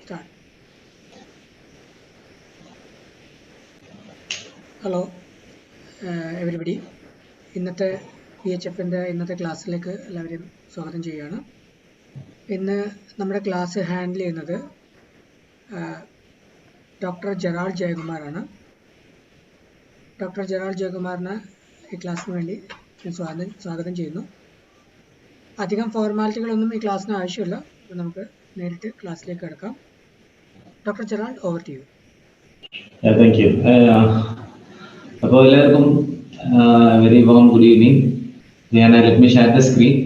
Start. Hello, everybody. ഇന്നത്തെ PHFന്റെ ഇന്നത്തെ ക്ലാസ്സിലേക്ക് എല്ലാവരെയും സ്വാഗതം ചെയ്യുകയാണ്. ഇന്ന് നമ്മുടെ ക്ലാസ് ഹാൻഡിൽ ചെയ്യുന്നത് ഡോക്ടർ ജെറാൾഡ് ജയകുമാറാണ്. ഡോക്ടർ ജെറാൾഡ് ജയകുമാറിന് ഈ ക്ലാസ്സിന് വേണ്ടി ഞാൻ സ്വാഗതം ചെയ്യുന്നു. അധികം ഫോർമാലിറ്റികളൊന്നും ഈ ക്ലാസ്സിന് ആവശ്യമില്ല. നമുക്ക് നേരിട്ട് ക്ലാസ്സിലേക്ക് കിടക്കാം. Doctor Gerald, over to you. Thank you. അപ്പോൾ എല്ലാവർക്കും very warm good evening. Let me share the screen.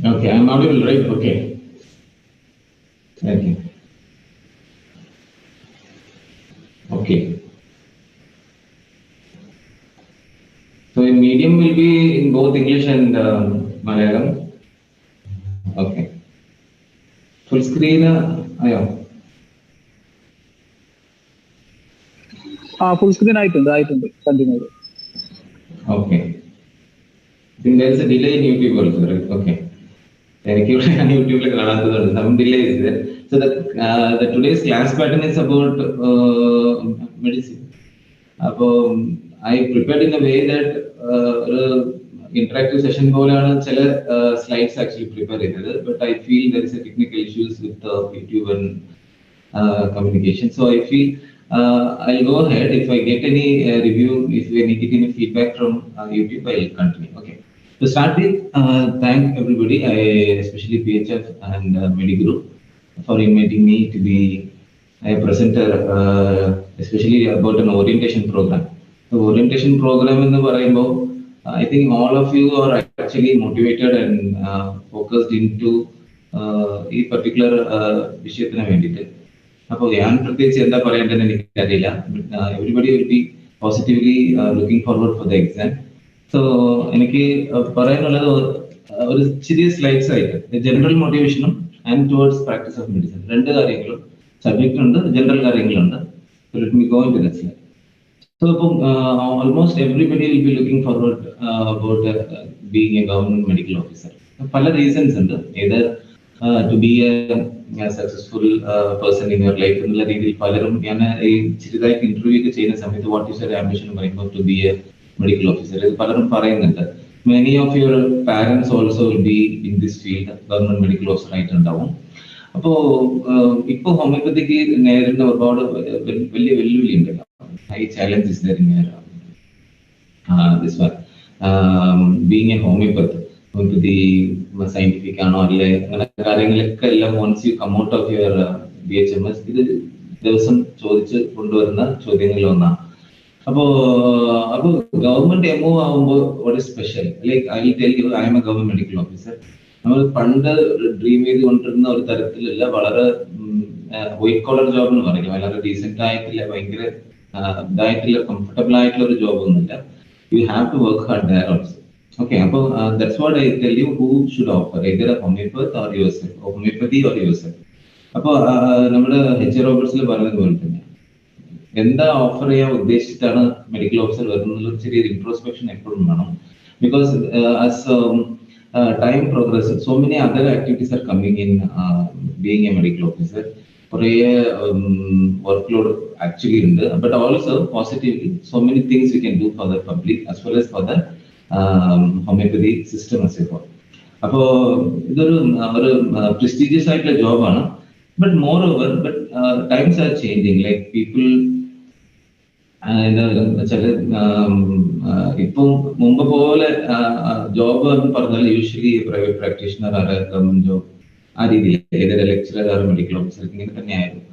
Okay, I'm audible, right? Okay. Thank you. Okay. So the medium will be in both English and Malayalam. Okay. Full screen, ayo. Full screen ആയിട്ടുണ്ട്. Continue. Okay. I think there is a delay in YouTube also, right? Okay. YouTube some delay is there. So the today's class pattern is about medicine. I prepared in a way that interactive session slides actually prepared, but I feel there is a technical issues with YouTube and communication. So I feel I'll go ahead. If I get any review, if I get any feedback from YouTube, I'll continue. Okay. To start with, thank everybody, especially PHF and Mediguru, for inviting me to be a presenter, especially about an orientation program. The orientation program in the Paraimbo, I think all of you are actually motivated and focused into a particular Vishayathana Vendita. Everybody will be positively looking forward for the exam. So, എനിക്ക് പറയാനുള്ളത് ഒരു ചെറിയ slides ആയിട്ട് general മോട്ടിവേഷനും and towards practice of medicine രണ്ട് കാര്യങ്ങളും subject ഉണ്ട്, general കാര്യങ്ങളുണ്ട്. So let me go into that slide. So almost everybody will be looking forward about being a government medical officer. പല റീസൺസ് ഉണ്ട്. either to be a successful person in your life എന്നുള്ള രീതിയിൽ പലരും ഞാൻ ഈ ചെറുതായിട്ട് interview ഒക്കെ ചെയ്യുന്ന സമയത്ത് വാട്ട് ഈസ് യുവർ ആംബിഷൻ പറയുമ്പോൾ to be a medical officer. പലരും പറയുന്നുണ്ട്. Many of your parents also will be in this field, government medical officer ആയിട്ടുണ്ടാവും. അപ്പോൾ ഇപ്പോൾ ഹോമിയോപ്പതിക്ക് നേരിടുന്ന ഒരുപാട് വലിയ വെല്ലുവിളി ഉണ്ടല്ലോ. High challenge is there in this one being a homeopath. Homeopathy scientific ആണോ അല്ലേ അങ്ങനെ കാര്യങ്ങളൊക്കെ എല്ലാം once you come out of your BHMS ഇത് ദിവസം ചോദിച്ച് കൊണ്ടുവരുന്ന ചോദ്യങ്ങളിൽ ഒന്നാണ്. അപ്പോൾ ഗവൺമെന്റ് MO ആവുമ്പോൾ what is special? Like I will tell you, I am a government medical officer. നമ്മൾ പണ്ട് ഡ്രീം ചെയ്തുകൊണ്ടിരുന്ന ഒരു തരത്തിലുള്ള വളരെ വൈറ്റ് കോളർ ജോബ് എന്ന് പറയില്ല, വളരെ ഡീസെന്റ് ആയിട്ടില്ല, ഭയങ്കര ഇതായിട്ടുള്ള കംഫർട്ടബിൾ ആയിട്ടുള്ള ഒരു ജോബ് ഒന്നുമില്ല. You have to work hard there also. Okay, അപ്പോൾ that's what I tell you who should offer either a homeopath or yourself, homeopathy or yourself. അപ്പോൾ നമ്മുടെ H. റോബർട്സിൽ പറയുന്നത് പോലെ തന്നെ എന്താ ഓഫർ ചെയ്യാൻ ഉദ്ദേശിച്ചിട്ടാണ് മെഡിക്കൽ ഓഫീസർ വരുന്നുള്ള ചെറിയൊരു ഇൻട്രോസ്പെക്ഷൻ എപ്പോഴും വേണം. Because as time progress so many other activities are coming in being a medical officer. കുറേ വർക്ക് ലോഡ് ആക്ച്വലി ഉണ്ട്, but also positively so many things you can do for the public as well as for the homoeopathy system as a whole. അപ്പോൾ ഇതൊരു prestigious ആയിട്ടുള്ള ജോബാണ്. But moreover times are changing. Like people ഇപ്പം മുമ്പ് പോലെ job എന്ന് പറഞ്ഞാൽ usually private practitioner or government job ആ രീതിയിൽ ഏതൊരു ലെക്ചറർ ആർ മെഡിക്കൽ ഓഫീസർ ഇങ്ങനെ തന്നെയായിരുന്നു.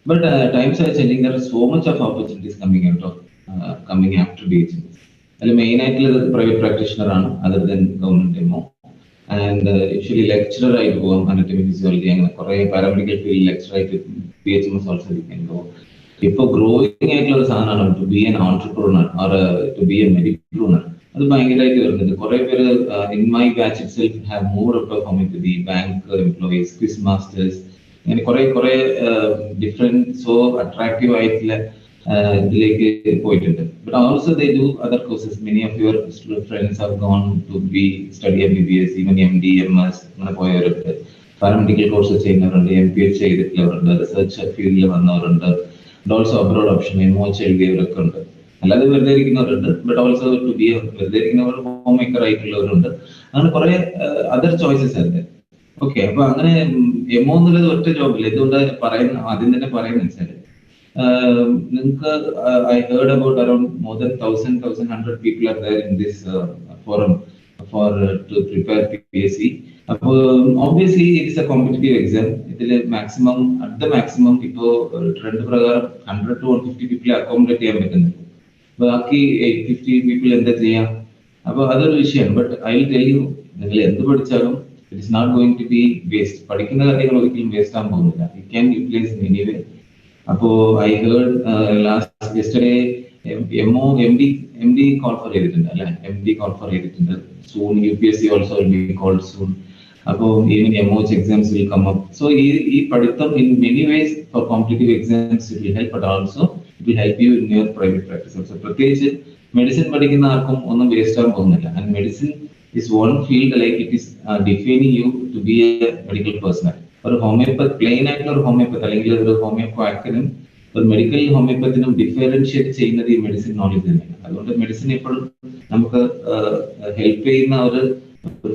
But times are changing. There are so much of opportunities coming after BHMS. അതിൽ മെയിൻ ആയിട്ടുള്ളത് പ്രൈവറ്റ് പ്രാക്ടീഷണർ ആണ്, other than government MO. And usually lecturer ആയിട്ട് പോകാം, അനറ്റമി ഫിസിയോളജി അങ്ങനെ കുറെ പാരാമെഡിക്കൽ ഫീൽഡ് ലെക്ചർ ആയിട്ട് BHMS also you can go. ഇപ്പോൾ ഗ്രോയിങ് ആയിട്ടുള്ള ഒരു സാധനമാണ് to be an entrepreneur or to be a medipreneur. അത് ഭയങ്കരമായിട്ട് വരുന്നുണ്ട്. കുറെ പേര് in my batch itself have move out of homeopathy, bank employees, quiz masters, അങ്ങനെ കുറെ ഡിഫറെന്റ് സോ അട്രാക്റ്റീവ് ആയിട്ടുള്ള ഇതിലേക്ക് പോയിട്ടുണ്ട്. But also they do other courses. Many of your friends have gone to be study MBBS, even MD, MS അങ്ങനെ പോയവരുണ്ട്. Paramedical course ചെയ്യുന്നവരുണ്ട്, MPH ചെയ്തിട്ടുള്ളവരുണ്ട്, research ഫീൽഡിൽ വന്നവരുണ്ട്, also abroad option MOH എഴുതിയവരൊക്കെ ഉണ്ട്. അല്ലാതെ വെറുതെ ഇരിക്കുന്നവരുണ്ട്, ബട്ട് ഓൾസോ ടു ബി വെറുതെ ഇരിക്കുന്നവർ home maker ആയിട്ടുള്ളവരുണ്ട്. അങ്ങനെ കുറെ other choices ഉണ്ട്. ഓക്കെ, അപ്പൊ അങ്ങനെ എമോ എന്നുള്ളത് ഒറ്റ ജോബില്ല. ഇതുകൊണ്ട് പറയുന്ന ആദ്യം തന്നെ പറയുന്ന വെച്ചാൽ നിങ്ങൾക്ക് I heard about around more than 1,100 people are there in this forum for to prepare PSC. അപ്പോൾ obviously it is a competitive exam. ഇതിൽ മാക്സിമം at the maximum ഇപ്പോൾ ട്രെൻഡ് പ്രകാരം 100 to 150 people അക്കോമഡേറ്റ് ചെയ്യാൻ പറ്റുന്നുണ്ട്. ബാക്കി 850 people എന്താ ചെയ്യാം? അപ്പോൾ അതൊരു വിഷയമാണ്. But I will tell you, നിങ്ങൾ എന്ത് പഠിച്ചാലും it is not going to be waste. പഠിക്കുന്ന കാര്യങ്ങൾ ഒരിക്കലും വേസ്റ്റ് ആകാൻ പോകുന്നില്ല. You can utilise in any way. അപ്പോ I heard last yesterday MD call for ചെയ്തിട്ടുണ്ട് അല്ലെ? MD കോൾ ഫോർ ചെയ്തിട്ടുണ്ട്. Soon UPSC also will be called soon. അപ്പോൾ even MOH exams will come up. So ഈ പഠിത്തം in many ways for competitive exams it will help, but also it will help you in your private practice also. പ്രത്യേകിച്ച് medicine പഠിക്കുന്ന ആർക്കും ഒന്നും waste ആകാൻ പോകുന്നില്ല. And medicine is one field like it is defining you to be a medical personnel. ഒരു homeopath plain ആയിട്ടുള്ള ഒരു homeopath അല്ലെങ്കിൽ ഒരു ഹോമിയോപാത്തിനും ഒരു മെഡിക്കൽ ഹോമിയോപ്പത്തിനും ഡിഫറൻഷിയേറ്റ് ചെയ്യുന്നത് ഈ മെഡിസിൻ നോളജ് തന്നെയാണ്. അതുകൊണ്ട് മെഡിസിൻ എപ്പോഴും നമുക്ക് ഹെൽപ്പ് ചെയ്യുന്ന ഒരു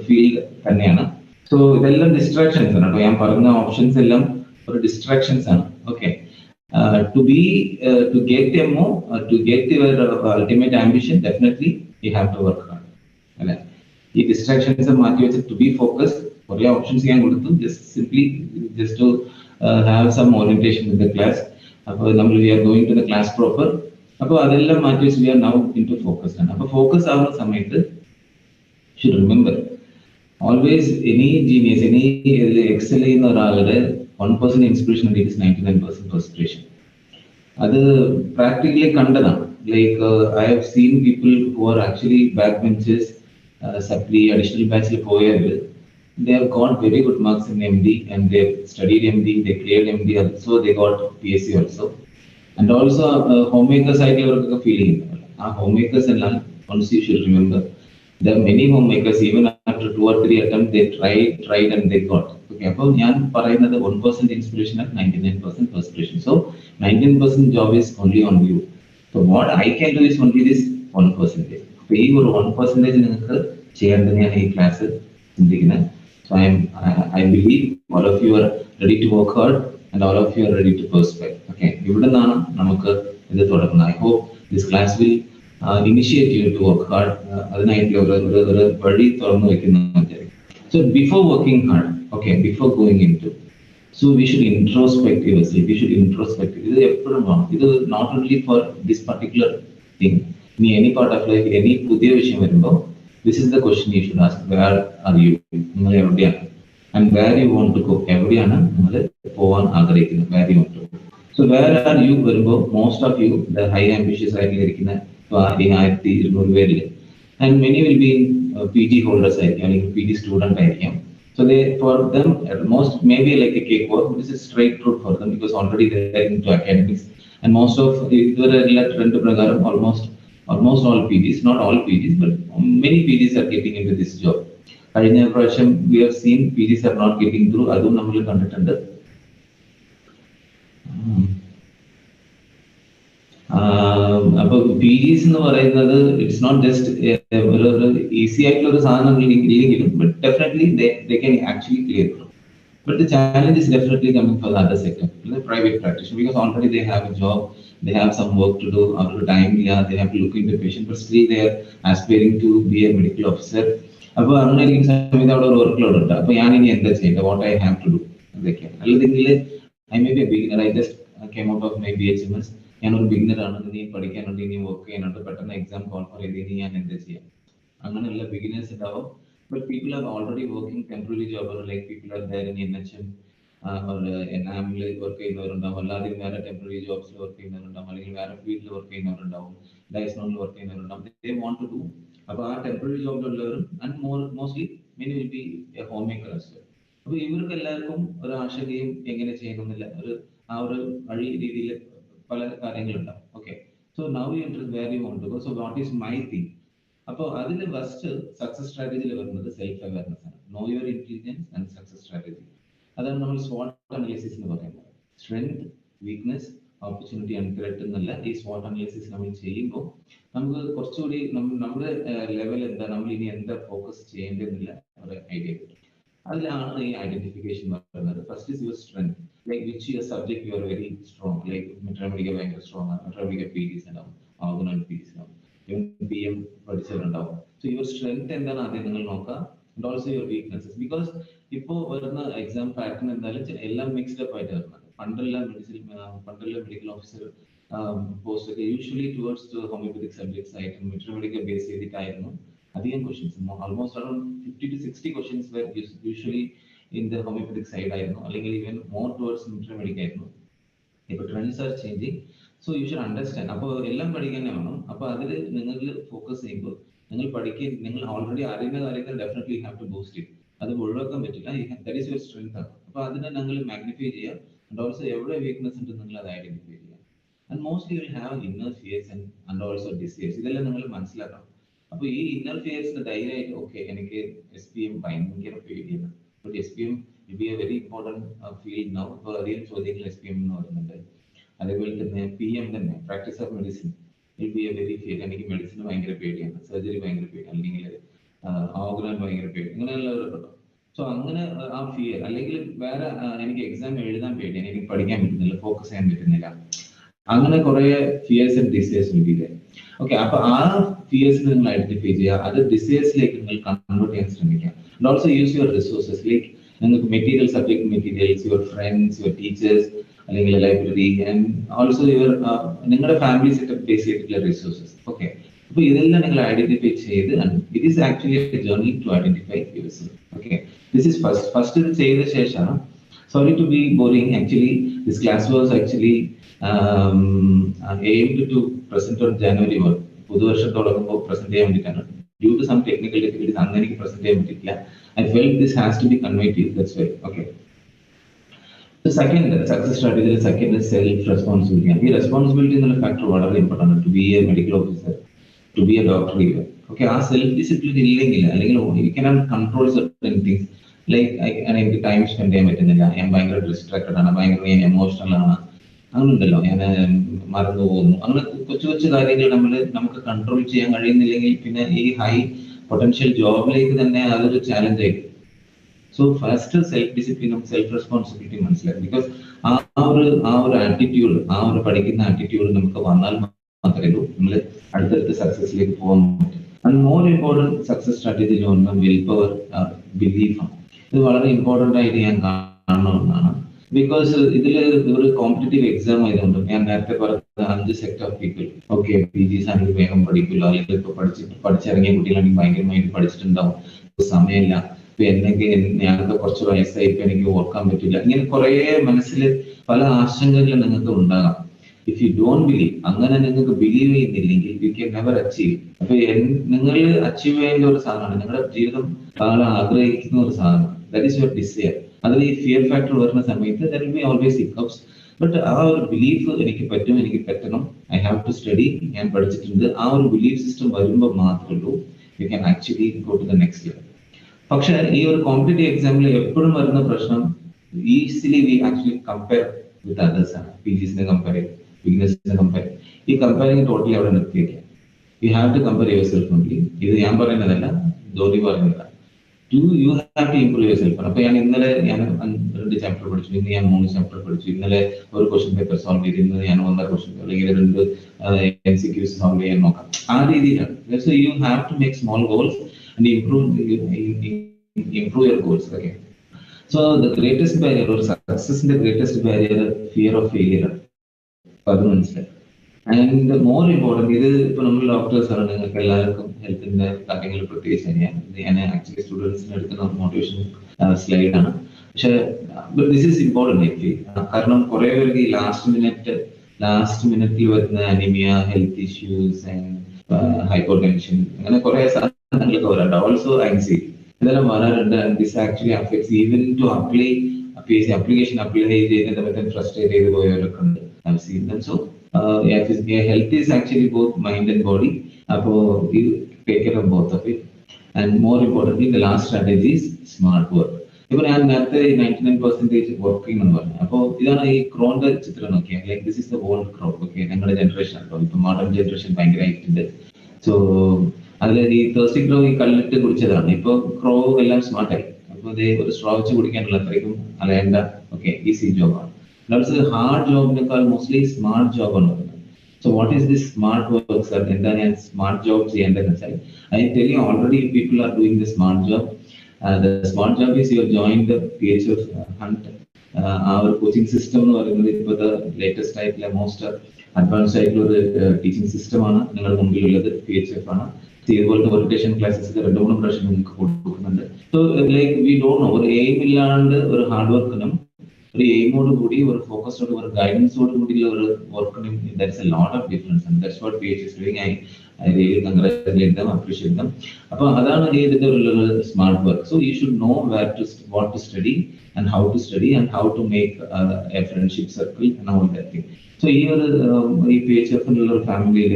ഫീൽഡ് തന്നെയാണ്. സോ ഇതെല്ലാം ഡിസ്ട്രാക്ഷൻസ് ആണ്. അപ്പൊ ഞാൻ പറഞ്ഞ ഓപ്ഷൻസ് എല്ലാം ഒരു ഡിസ്ട്രാക്ഷൻസ് ആണ്. Okay, to get MO, to get your ultimate ambition, definitely you have to work hard. അല്ലെ? ഈ ഡിസ്ട്രാക്ഷൻസ് മാറ്റി വെച്ച് ടു ബി ഫോക്കസ്ഡ്. കുറെ ഓപ്ഷൻസ് ഞാൻ കൊടുത്തു, just to have some orientation with the class. അപ്പോൾ നമ്മൾ we are going to the class proper. അപ്പോൾ അതെല്ലാം മാറ്റി വെച്ച് we are now in to focused ആണ്. അപ്പോൾ ഫോക്കസ് ആവുന്ന സമയത്ത് should remember always any genius, any excel ചെയ്യുന്ന ഒരാളുടെ 1% ഇൻസ്പിറേഷൻ ഉണ്ട്, ഇറ്റ് ഇസ് 99% പെർസ്പിറേഷൻ. അത് പ്രാക്ടിക്കലി കണ്ടതാണ്. Like I have seen people who are actually back benchers, സപ്ലി additional ബാച്ചിൽ പോയവർ, they have got very good marks in MD and they have studied MD, they cleared MD also, they got PSC also. And also homemakers ആയിട്ടുള്ളവർക്കൊക്കെ feel ചെയ്യുന്നു. ആ homemakers എല്ലാം once you should remember, there are many homemakers even after 2 or 3 attempts they tried and they got. Okay, അപ്പോൾ ഞാൻ പറയുന്നത് 1% inspiration and 99% perspiration. So 99% job is only on you. So what I can do is only this 1%. അപ്പോൾ ഈ ഒരു 1% നിങ്ങൾക്ക് ചെയ്യാൻ തന്നെയാണ് ഈ ക്ലാസ് ചിന്തിക്കുന്നത്. So I believe all of you are ready to work hard and all of you are ready to perspire. Okay, ഇവിടെ നിന്നാണ് നമുക്ക് ഇത് തുടങ്ങുന്നത്. I hope this class will initiate you to work hard. അതിനായിട്ടുള്ള ഒരു വഴി തുറന്നു വെക്കുന്നത്. So before working hard, okay, before going into, so we should introspect yourself. We should introspect. ഇത് എപ്പോഴും വേണം. ഇത് not only for this particular thing. In any part of life, any പുതിയ വിഷയം വരുമ്പോൾ this is the question you should ask. Where are you? നിങ്ങൾ എവിടെയാണ്? And where you want to go? എവിടെയാണ് നിങ്ങൾ പോവാൻ ആഗ്രഹിക്കുന്നത്? Where you want to go? So where are you വരുമ്പോൾ most of you the high ambitious ആയിരിക്കുന്ന 1200 പേരിൽ, and many will be PG holders ആയിരിക്കും, അല്ലെങ്കിൽ PG student ആയിരിക്കും. So they, for them at most maybe like a cakewalk. This is straight route for them because already they are into academics, and most of ഇതുവരെ എല്ലാ trend പ്രകാരം almost all PGs, not all PGs, but many PGs are getting into this job. കഴിഞ്ഞ പ്രാവശ്യം we have seen PGs are not getting through. അതും നമ്മൾ കണ്ടിട്ടുണ്ട്. അപ്പോൾ PGs എന്ന് പറയുന്നത് ഇറ്റ്സ് നോട്ട് ജസ്റ്റ് ഒരു ഈസി ആയിട്ടുള്ള ഒരു സാധനം ഇല്ലെങ്കിലും, but definitely they can actually clear through. But the challenge is definitely coming for the other sector, the private practitioner, because already they have a job, they have some work to do. After time, yeah, they have to look into the patient, but still they are aspiring to be a medical officer. അപ്പോൾ അങ്ങനെ ഇരിക്കുന്ന സമയത്ത് അവിടെ ഒരു work load ഉണ്ട്. അപ്പോൾ ഞാൻ ഇനി എന്താ ചെയ്യേണ്ടത്? What I have to do? അതൊക്കെയാണ്. അല്ലെങ്കിൽ I may be a beginner, I just came out of my BHMS. ഞാനൊരു ബിഗിനർ ആണ്, ഇനി പഠിക്കാനുണ്ട്, ഇനി വർക്ക് ചെയ്യാനുണ്ട്, പെട്ടെന്ന് എക്സാം കോൾ ഫോർ ചെയ്ത് ഇനി ഞാൻ എന്താ ചെയ്യാം? അങ്ങനെയുള്ള ബിഗിനേഴ്സ് ഉണ്ടാവും. But people are already working temporary job, or like people are there in NHM or NAML work ചെയ്യുന്നവരുണ്ടാവും, അല്ലാതെ വേറെ ടെമ്പററി ജോബ്സിൽ വർക്ക് ചെയ്യുന്നവരുണ്ടാവും, അല്ലെങ്കിൽ വേറെ ഫീൽഡിൽ വർക്ക് ചെയ്യുന്നവരുണ്ടാവും, ഡയസ്നോണിൽ വർക്ക് ചെയ്യുന്നവരുണ്ടാവും. They want to do. അപ്പോൾ ആ ടെമ്പററി ജോബിലുള്ളവരും and mostly many will be a home maker as well. അപ്പോൾ ഇവർക്ക് എല്ലാവർക്കും ഒരു ആശങ്കയും എങ്ങനെ ചെയ്യണമെന്നില്ല, ഒരു വഴി രീതിയിൽ പല കാര്യങ്ങളുണ്ടാവും. Okay, So now you enter where you want to go. So what is my thing? അപ്പോൾ അതിൽ ഫസ്റ്റ് സക്സസ് സ്ട്രാറ്റജിയിൽ വരുന്നത് സെൽഫ് അവയർനെസ് ആണ്. No your intelligence and success strategy. അതാണ് നമ്മൾ SWOT അനാലിസിസ് എന്ന് പറയുന്നത്. Strength, weakness, opportunity and threat എന്നല്ല ഈ SWOT അനാലിസിസ് നമ്മൾ ചെയ്യുമ്പോൾ നമുക്ക് കുറച്ചുകൂടി നമ്മുടെ ലെവൽ എന്താ, നമ്മൾ ഇനി എന്താ ഫോക്കസ് ചെയ്യേണ്ടതെന്നുള്ള ഒരു ഐഡിയ കിട്ടും. അതിലാണ് ഈ ഐഡന്റിഫിക്കേഷൻ പറയുന്നത്. First is your strength, like which your subject you are very strong, like materia medica ഭയങ്കര സ്ട്രോങ് ആണ്, മെട്രോമെഡിക്കൽ PDs ഉണ്ടാവും, ഓർഗനൽ PDs ഉണ്ടാവും, PM പഠിച്ചവരുണ്ടാവും. സോ യുവർ സ്ട്രെങ്ത് എന്താണ് ആദ്യം നിങ്ങൾ നോക്കുക. And also your weaknesses. Because ഇപ്പോൾ വരുന്ന എക്സാം പാറ്റേൺ എന്തായാലും എല്ലാം മിക്സ്ഡ് അപ്പ് ആയിട്ട് വരുന്നത്. പണ്ടുള്ള മെഡിക്കൽ ഓഫീസർ പോസ്റ്റ് ഒക്കെ യൂഷ്വലി ടുവേർഡ്സ് ഹോമിയോപതിക് സബ്ജക്ട്സ് ആയിട്ട് മെട്രോമെഡിക്കൽ ബേസ് ചെയ്തിട്ടായിരുന്നു അധികം questions. Almost around 50 to 60 questions were usually in the homeopathic side ആയിരുന്നു, അല്ലെങ്കിൽ ഈവൻ മോർ ടുവേർഡ്സ് മെട്രോമെഡിക് ആയിരുന്നു. ഇപ്പോൾ trends are changing. So you should understand. അപ്പോൾ എല്ലാം പഠിക്കാൻ വേണം. അപ്പോൾ അതിൽ നിങ്ങൾ ഫോക്കസ് ചെയ്യുമ്പോൾ നിങ്ങൾ ഓൾറെഡി അറിയുന്ന കാര്യങ്ങൾ definitely have to boost it. അത് ഒഴിവാക്കാൻ പറ്റില്ല. ദാറ്റ് ഈസ് യുവർ സ്ട്രെങ്ത് ആണ്. അപ്പോൾ അതിനെ നിങ്ങൾ മാഗ്നിഫൈ ചെയ്യുക. ആൻഡ് ഓൾസോ എവിടെ വീക്ക്നെസ് ഉണ്ട് നിങ്ങൾ അത് ഐഡന്റിഫൈ ചെയ്യുക. And mostly U will have inner fears and also desires. ഇതെല്ലാം നിങ്ങൾ മനസ്സിലാക്കണം. അപ്പോൾ ഈ ഇന്നർ ഫിയേഴ്സിന് ധൈര്യമായിട്ട് ഓക്കെ എനിക്ക് SPM ഭയങ്കര പേടിയാണ്, but SPM will be A very important field now. ഇപ്പോൾ അധികം ചോദ്യങ്ങൾ SPM എന്ന് പറയുന്നുണ്ട്. അതേപോലെ തന്നെ PM തന്നെ, practice of medicine will be A very fear. എനിക്ക് മെഡിസിൻ ഭയങ്കര പേടിയാണ്, സർജറി ഭയങ്കര പേടിയാണ്, അല്ലെങ്കിൽ ഓർഗൻ ഭയങ്കര പേടി, ഇങ്ങനെയുള്ള. സോ അങ്ങനെ ആ ഫിയർ, അല്ലെങ്കിൽ വേറെ എനിക്ക് എക്സാം എഴുതാൻ പേടിയാണ്, എനിക്ക് പഠിക്കാൻ പറ്റുന്നില്ല, ഫോക്കസ് ചെയ്യാൻ പറ്റുന്നില്ല, അങ്ങനെ കുറെ ഫിയേഴ്സ് ആൻഡ് ഡിസയേഴ്സ് ഉണ്ട്. ഓക്കെ, അപ്പൊ ആ ഫിയേഴ്സ് നിങ്ങൾ ഐഡന്റിഫൈ ചെയ്യുക, അത് ഡിസയേഴ്സിലേക്ക് നിങ്ങൾ കൺവേർട്ട് ചെയ്യാൻ ശ്രമിക്കുക. And also use your resources, like നിങ്ങൾക്ക് material, subject materials, your friends, your teachers, അല്ലെങ്കിൽ ലൈബ്രറി, ആൻഡ് ഓൾസോ യുവർ നിങ്ങളുടെ ഫാമിലി സെറ്റപ്പ് ബേസ് ചെയ്തിട്ടുള്ള റിസോഴ്സസ്. ഓക്കെ, അപ്പൊ ഇതെല്ലാം നിങ്ങൾ ഐഡന്റിഫൈ ചെയ്ത്, it is actually a journey to identify yourself. Okay, this is first ഇത് ചെയ്ത ശേഷം, sorry to be boring, actually this class was actually aimed to present on January 1. പുതുവർഷം തുടങ്ങുമ്പോൾ പ്രസന്റ് ചെയ്യാൻ വേണ്ടിയിട്ടാണ്. Due to some technical difficulties അന്ന് എനിക്ക് present ചെയ്യാൻ പറ്റില്ല. I felt this has to be conveyed to you, that's why. Okay, the second success strategy, the second is self responsibility. ഈ responsibility എന്നുള്ള ഫാക്ടർ വളരെ ഇമ്പോർട്ടൻ്റ് ആണ്. To be a medical officer, to be a doctor even. Okay, ആ self discipline ഇല്ലെങ്കിൽ, അല്ലെങ്കിൽ you cannot control certain things, like എനിക്ക് time spend ചെയ്യാൻ പറ്റുന്നില്ല, ഞാൻ ഭയങ്കര ഡിസ്ട്രാക്റ്റഡ് ആണ്, ഭയങ്കര ഞാൻ എമോഷണൽ ആണ്, അങ്ങനെ ഉണ്ടല്ലോ, ഞാൻ മറന്നു പോകുന്നു, അങ്ങനെ കൊച്ചു കൊച്ചു കാര്യങ്ങൾ നമുക്ക് കൺട്രോൾ ചെയ്യാൻ കഴിയുന്നില്ലെങ്കിൽ പിന്നെ ഈ ഹൈ പൊട്ടൻഷ്യൽ ജോബിലേക്ക് തന്നെ അതൊരു ചാലഞ്ച് ആയിരിക്കും. സോ ഫസ്റ്റ് സെൽഫ് ഡിസിപ്ലിനും സെൽഫ് റെസ്പോൺസിബിലിറ്റി മനസ്സിലാക്കും. ബിക്കോസ് ആ ഒരു ആറ്റിറ്റ്യൂഡ്, ആ ഒരു പഠിക്കുന്ന ആറ്റിറ്റ്യൂഡ് നമുക്ക് വന്നാൽ മാത്രമേ നമ്മൾ അടുത്തടുത്ത സക്സസിലേക്ക് പോകാൻ പറ്റും. ആൻഡ് മോർ ഇമ്പോർട്ടൻറ്റ് സക്സസ് സ്ട്രാറ്റജിയിൽ ഒന്ന് വിൽ പവർ, ബിലീഫാണ്. ഇത് വളരെ ഇമ്പോർട്ടൻ്റ് ആയിട്ട് ഞാൻ കാണുന്നതാണ്. ബിക്കോസ് ഇതിൽ ഒരു കോമ്പറ്റേറ്റീവ് എക്സാം ആയതുകൊണ്ട്, ഞാൻ നേരത്തെ പറഞ്ഞ 5 sector of people, okay, PGs ആണെങ്കിൽ വേഗം പഠിക്കില്ല, അല്ലെങ്കിൽ ഇപ്പോൾ പഠിച്ചിറങ്ങിയ കുട്ടികളാണെങ്കിൽ ഭയങ്കരമായിട്ട് പഠിച്ചിട്ടുണ്ടാവും, സമയമില്ല, ഇപ്പൊ ഞാനൊക്കെ കുറച്ച് വയസ്സായി, ഇപ്പൊ എനിക്ക് ഓർക്കാൻ പറ്റില്ല, ഇങ്ങനെ കുറെ മനസ്സിൽ പല ആശങ്കകളും നിങ്ങൾക്ക് ഉണ്ടാകാം. ഇഫ് യു ഡോണ്ട് ബിലീവ്, അങ്ങനെ നിങ്ങൾക്ക് ബിലീവ് ചെയ്യുന്നില്ലെങ്കിൽ യു ക്യാൻ നെവർ അച്ചീവ്. അപ്പൊ നിങ്ങൾ അച്ചീവ് ചെയ്യേണ്ട ഒരു സാധനമാണ്, നിങ്ങളുടെ ജീവിതം വളരെ ആഗ്രഹിക്കുന്ന ഒരു സാധനം, ദാറ്റ് ഈസ് യുവർ ഡിസയർ. അതിൽ ഈ ഫിയർ ഫാക്ടർ വരുന്ന സമയത്ത് there will be always hiccups. But ആ ഒരു ബിലീഫ്, എനിക്ക് പറ്റും, എനിക്ക് പറ്റണം, ഐ ഹാവ് ടു സ്റ്റഡി, ഞാൻ പഠിച്ചിട്ടുണ്ട്, ആ ഒരു ബിലീഫ് സിസ്റ്റം വരുമ്പോൾ മാത്രമേ ഉള്ളൂ you can actually go to the next level. പക്ഷെ ഈ ഒരു കോമ്പറ്റേറ്റീവ് എക്സാമിൽ എപ്പോഴും വരുന്ന പ്രശ്നം, easily we actually compare with others ആണ്. PGസിനെ കമ്പയർ ചെയ്യും, ബിഗിനേഴ്സിനെ കമ്പയർ ചെയ്യും. ഈ കമ്പയറിംഗ് ടോട്ടലി അവിടെ നിർത്തിയേക്കാം. You have to compare your self only. ഇത് ഞാൻ പറയുന്നതല്ല, ധോണി പറയുന്നതല്ല. You have to improve yourself. അപ്പൊ ഞാൻ ഇന്നലെ 2 ചാപ്റ്റർ പഠിച്ചു, ഇന്ന് ഞാൻ 3 ചാപ്റ്റർ പഠിച്ചു, ഇന്നലെ ഒരു ക്വസ്റ്റ്യൻ പേപ്പർ സോൾവ് ചെയ്ത്, ഇന്ന് ഞാൻ 1.5 ക്വസ്റ്റ്യൻ അല്ലെങ്കിൽ 2 MCQs സോൾവ് ചെയ്യാൻ നോക്കാം. ആ രീതിയിലാണ്. So you have to make small goals and improve your goals. Okay. So the greatest barrier or success in the greatest barrier, fear of failure. അത് മനസ്സിലായി. ആൻഡ് മോർ ഇമ്പോർട്ടൻറ്റ്, ഇത് ഇപ്പോൾ നമ്മൾ ഡോക്ടേഴ്സ് ആണ്, നിങ്ങൾക്ക് എല്ലാവർക്കും ഹെൽത്തിന്റെ കാര്യങ്ങൾ പ്രത്യേകിച്ച് ഞാൻ ആക്ച്വലി സ്റ്റുഡൻസിന് എടുക്കുന്ന മോട്ടിവേഷൻ സ്ലൈഡാണ്. പക്ഷെ ദിസ് ഈസ് ഇമ്പോർട്ടൻറ്റ് ആക്ച്വലി, കാരണം കുറെ പേർക്ക് ഈ ലാസ്റ്റ് മിനിറ്റിൽ വരുന്ന anaemia, health issues and hypertension, അങ്ങനെ കുറെ സാധനങ്ങളൊക്കെ വരാറുണ്ട്. ഓൾസോ ആൻസൈറ്റി, ഇതെല്ലാം വരാറുണ്ട്. This actually affects even to apply PSC application apply ചെയ്യുന്ന സമയത്ത് ഫ്രസ്ട്രേറ്റ് ചെയ്ത് പോയവരൊക്കെ ഉണ്ട്. So health is actually both mind and body. So you take care of both of it. And more importantly, the last strategy is smart work. Even I am 99% working on one. So this is a crown like this is the old crown. Okay, younger generation. Modern generation so the thirsty crow is called the crow is smart. They straw okay, easy job. That's a hard job, mostly smart job. So what is this smart work, sir? And smart jobs, I tell you already people are doing the smart job. The smart job is you have joined the PHF Hunt. Our coaching system or the latest type, most advanced type teaching system on PHF. See, orientation classes so like we don't know, aim or hard work. Aim or focus or guidance or work, there's a lot of difference, and that's what PH is doing. I really congratulate them, appreciate them. Smart work. So you should know what to study and how to study and how to make a friendship circle and all that thing. So here, PHF family,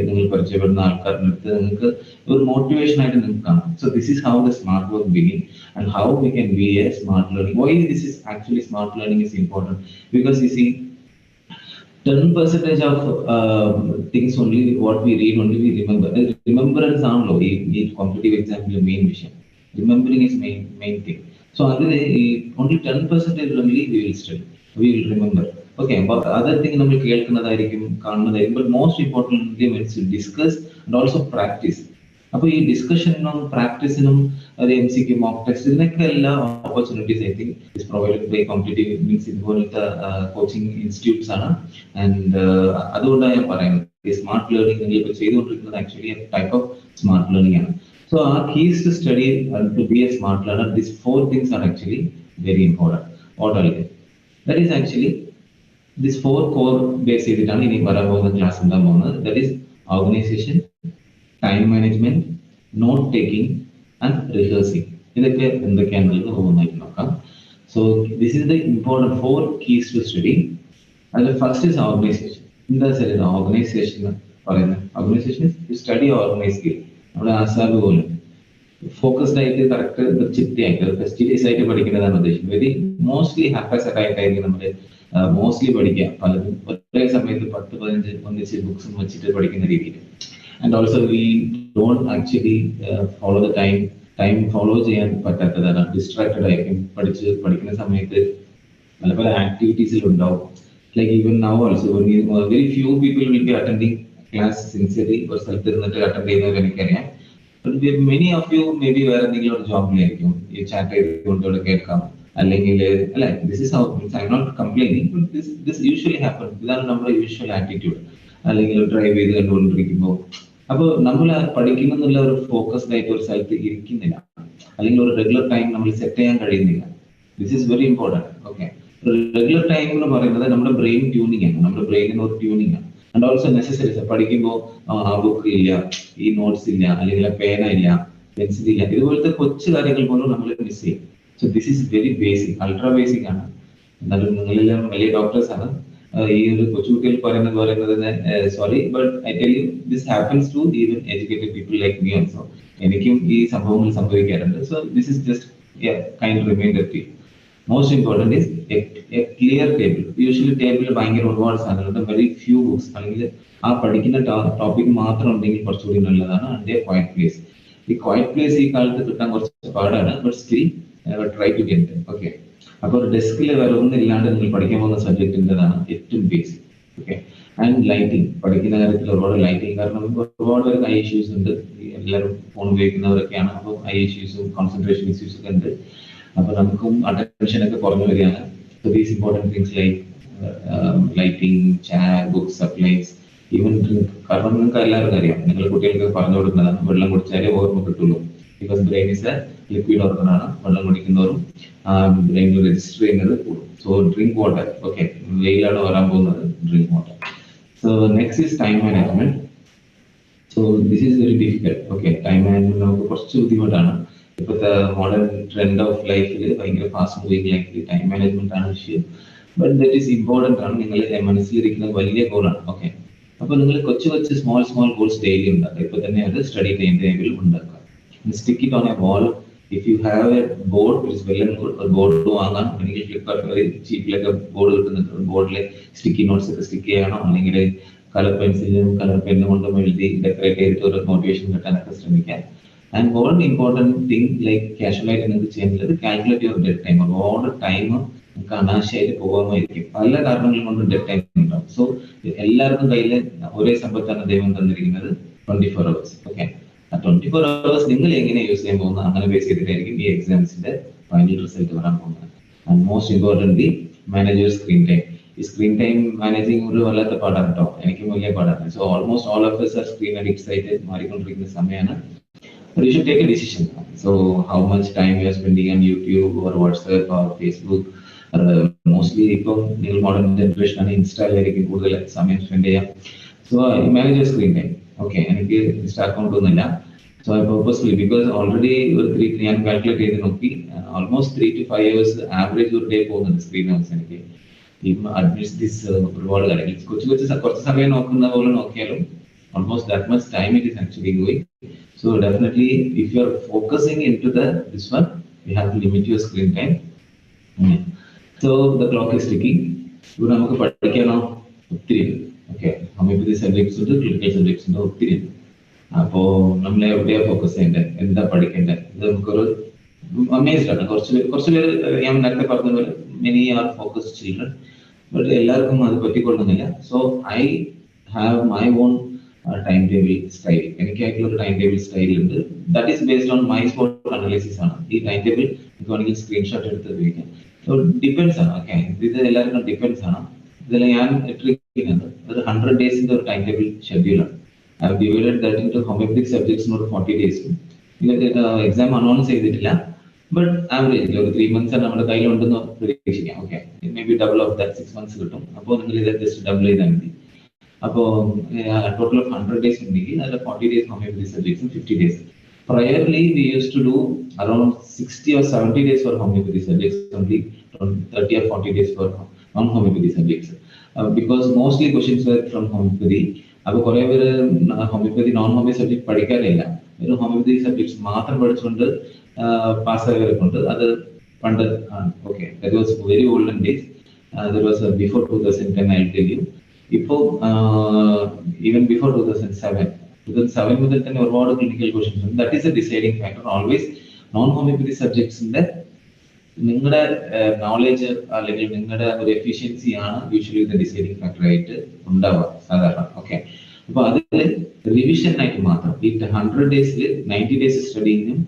motivation. So this is how the smart work begins and how we can be a smart learning. Why this is actually smart learning is important? Because you see, 10% of things only what we read only we remember. Remembrance is competitive exam main vision. Remembering is main thing. So only 10% only we will study. We will remember. Okay, but other thing but most importantly when to discuss and also practice. This discussion on practice MCQ mock test opportunities I think is provided by competitive means involved coaching institutes and smart learning actually a type of smart learning. So our keys to study and to be a smart learner, these 4 things are actually very important. What are they? That is actually these 4 core basic class that is organization, time management, note taking, and rehearsing. So this is the important 4 keys to study. And the first is organization. In the organization, organization is you study or organize skill. Focused correct fastidious very mostly happy mostly books and also we don't actually follow the time follows and distracted activities like even now also very few people will be attending class sincerely or attending. But many of you maybe where a job you chat this is how I'm not complaining, but this usually happens. This is our usual attitude. Drive focus regular time set. This is very important. Okay. Regular time brain tuning brain tuning and also necessary book notes pen pencil so this is very basic, ultra basic. Many doctors sorry, but I tell you, this happens to even educated people like me also. So this is just kind of reminder to you. Most important is a clear table. Usually table words very few books. Topic and a quiet place. The quiet place is called but still try to get them. Okay. About desk subject in basic. Okay. And lighting. Lighting eye issues phone eye issues, concentration issues. Attention so these important things like lighting, chair, books, supplies, even drink. Because brain is a liquid organ, brain will register. So drink water. Okay, drink water. So next is time management. So this is very difficult. Okay, time management but the modern trend of life is fast moving life, time management issue. But that is important. Okay. അപ്പോൾ നിങ്ങൾ കൊച്ചു small goals daily ഉണ്ടാക്കുക. ഇപ്പോൾ തന്നെ അത് study time table ഉണ്ടാക്കുക. Stick it on A wall. If you have A board it's well and good. ഒരു board വാങ്ങാം, അല്ലെങ്കിൽ ഫ്ലിപ്കാർട്ട് ചീപ്പിലൊക്കെ ബോർഡ് കിട്ടുന്നുണ്ട്. ബോർഡിൽ സ്റ്റിക്കി നോട്ട്സ് ഒക്കെ സ്റ്റിക്ക് ചെയ്യണം, അല്ലെങ്കിൽ കളർ പെൻസിലും കളർ പെന്നും കൊണ്ടും എഴുതി ഡെക്കറേറ്റ് ചെയ്തിട്ട് ഒരു മോട്ടിവേഷൻ കിട്ടാനൊക്കെ ശ്രമിക്കാം. And one important thing like കാഷ്വലായിട്ട് നിങ്ങൾക്ക് ചെയ്യുന്നത് കാൽക്കുലേറ്റ് യുവർ ഡെഡ് ടൈം. ഒരുപാട് ടൈം നമുക്ക് അനാവശ്യമായിട്ട് പോകുമായിരിക്കും. പല കാരണങ്ങൾ കൊണ്ട് ഡെഡ് ടൈം ഉണ്ടാവും. സോ എല്ലാവർക്കും കയ്യിൽ ഒരേ സമ്പത്താണ് ദൈവം തന്നിരിക്കുന്നത്, 24 hours. ഓക്കെ, ആ 24 hours നിങ്ങൾ എങ്ങനെ യൂസ് ചെയ്യാൻ പോകുന്നത് അങ്ങനെ ബേസ് ചെയ്തിട്ടായിരിക്കും ഈ എക്സാംസിന്റെ ഫൈനൽ റിസൾട്ട് വരാൻ പോകുന്നത്. And most importantly manage your screen time. ഈ സ്ക്രീൻ ടൈം മാനേജിങ് ഒരു വല്ലാത്ത പാടാണ് കേട്ടോ, എനിക്കും വലിയ പാടാണ്. So almost all of us are screen addicts ആയിട്ട് മാറിക്കൊണ്ടിരിക്കുന്ന സമയമാണ്. But you should take a decision. So how much time you are spending on YouTube or WhatsApp or Facebook? Mostly ഇപ്പോൾ നിങ്ങൾ മോഡേൺ ജനറേഷൻ ആണ്, ഇൻസ്റ്റയിലായിരിക്കും കൂടുതൽ സമയം സ്പെൻഡ് ചെയ്യാം. So I manage your screen time. Okay, എനിക്ക് ഇൻസ്റ്റ അക്കൗണ്ട് ഒന്നുമില്ല. So I purposefully because already ഒരു ഞാൻ കാൽക്കുലേറ്റ് ചെയ്ത് നോക്കി, ഓൾമോസ്റ്റ് 3 to 5 hours ആവറേജ് ഒരു ഡേ പോകുന്നുണ്ട് സ്ക്രീൻ ഹവേഴ്സ് എനിക്ക്. അഡ്മിറ്റ് ദിസ് ഒരുപാട് കാര്യങ്ങൾ കുറച്ച് സമയം നോക്കുന്ന പോലെ നോക്കിയാലും almost that much time it is actually going. So definitely if you are focusing into this one, you have to limit your screen time. So the clock is ticking. ഇവിടെ നമുക്ക് പഠിക്കാനോ ഒത്തിരി. ഓക്കെ, ഹോമിയോപ്പതി സബ്ജക്ട്സ് ഉണ്ട്, clinical subjects ഉണ്ട്, ഒത്തിരി. അപ്പോൾ നമ്മൾ എവിടെയാ ഫോക്കസ് ചെയ്യേണ്ടത്, എന്താ പഠിക്കേണ്ടത്, ഇത് നമുക്കൊരു അമേസ്ഡ് ആണ്. കുറച്ച് പേര് ഞാൻ നേരത്തെ പറഞ്ഞ പോലെ many are focused children, but എല്ലാവർക്കും അത് പറ്റിക്കൊള്ളുന്നില്ല. So I have my own time table style. എനിക്കായിട്ടുള്ള ഒരു ടൈം ടേബിൾ സ്റ്റൈൽ ഉണ്ട്. That is based on my spot analysis ആണ്. ഈ ടൈം ടേബിൾ എനിക്ക് വേണമെങ്കിൽ സ്ക്രീൻഷോട്ട് എടുത്ത് ഉപയോഗിക്കാം. സോ ഡിപ്പെൻസ് ആണ്. ഓക്കെ, ഇത് എല്ലാവർക്കും ഡിപ്പെൻസ് ആണ്. ഇതിൽ ഞാൻ ഇട്ടിരിക്കുന്നത് ഒരു 100 ഡേയ്സിന്റെ ഒരു ടൈം ടേബിൾ ഷെഡ്യൂളാണ്. I have divided that into homeopathic സബ്ജക്ട്സിനോട് 40 days. ഇത് എക്സാം അനൗൺസ് ചെയ്തിട്ടില്ല, ബട്ട് ആവറേജ് ഒരു 3 months നമ്മുടെ കയ്യിലുണ്ടെന്ന് പ്രതീക്ഷിക്കാം. Okay, may be double of that 6 months കിട്ടും. അപ്പോൾ നിങ്ങൾ ഇത് ജസ്റ്റ് ഡബിൾ ചെയ്താൽ മതി. അപ്പോൾ ടോട്ടൽ ഓഫ് 100 days ഉണ്ടെങ്കിൽ അതിൽ 40 days homeopathy സബ്ജക്ട്സും 50 days. Priorly we used to do around 60 or 70 days for homeopathy subjects, only 30 or 40 days for non-homeopathy subjects. Because mostly questions were from homeopathy. അപ്പോൾ കുറേ പേര് homeopathy non-homeopathy subject പഠിക്കാറില്ല, ഒരു homeopathy subjects മാത്രം പഠിച്ചുകൊണ്ട് പാസ്സായവരൊക്കെ അത് പണ്ട് ആണ്. Okay, that was very olden days. That was before 2010 I tell you. ഇപ്പോൾ ഈവൻ ബിഫോർ 2007 മുതൽ തന്നെ ഒരുപാട് ക്ലിനിക്കൽ ക്വസ്റ്റ്യൻസ് ഉണ്ട്. That is a deciding factor. Always non homeopathy സബ്ജക്ട്സിന്റെ നിങ്ങളുടെ നോളേജ് അല്ലെങ്കിൽ നിങ്ങളുടെ ഒരു എഫിഷ്യൻസി ആണ് യൂഷ്വലി ഇത് ഡിസൈഡിങ് ഫാക്ടർ ആയിട്ട് ഉണ്ടാവുക സാധാരണ. ഓക്കെ, അപ്പൊ അതിൽ റിവിഷൻ ആയിട്ട് മാത്രം ഈ 100 days 90 days സ്റ്റഡിങ്ങിനും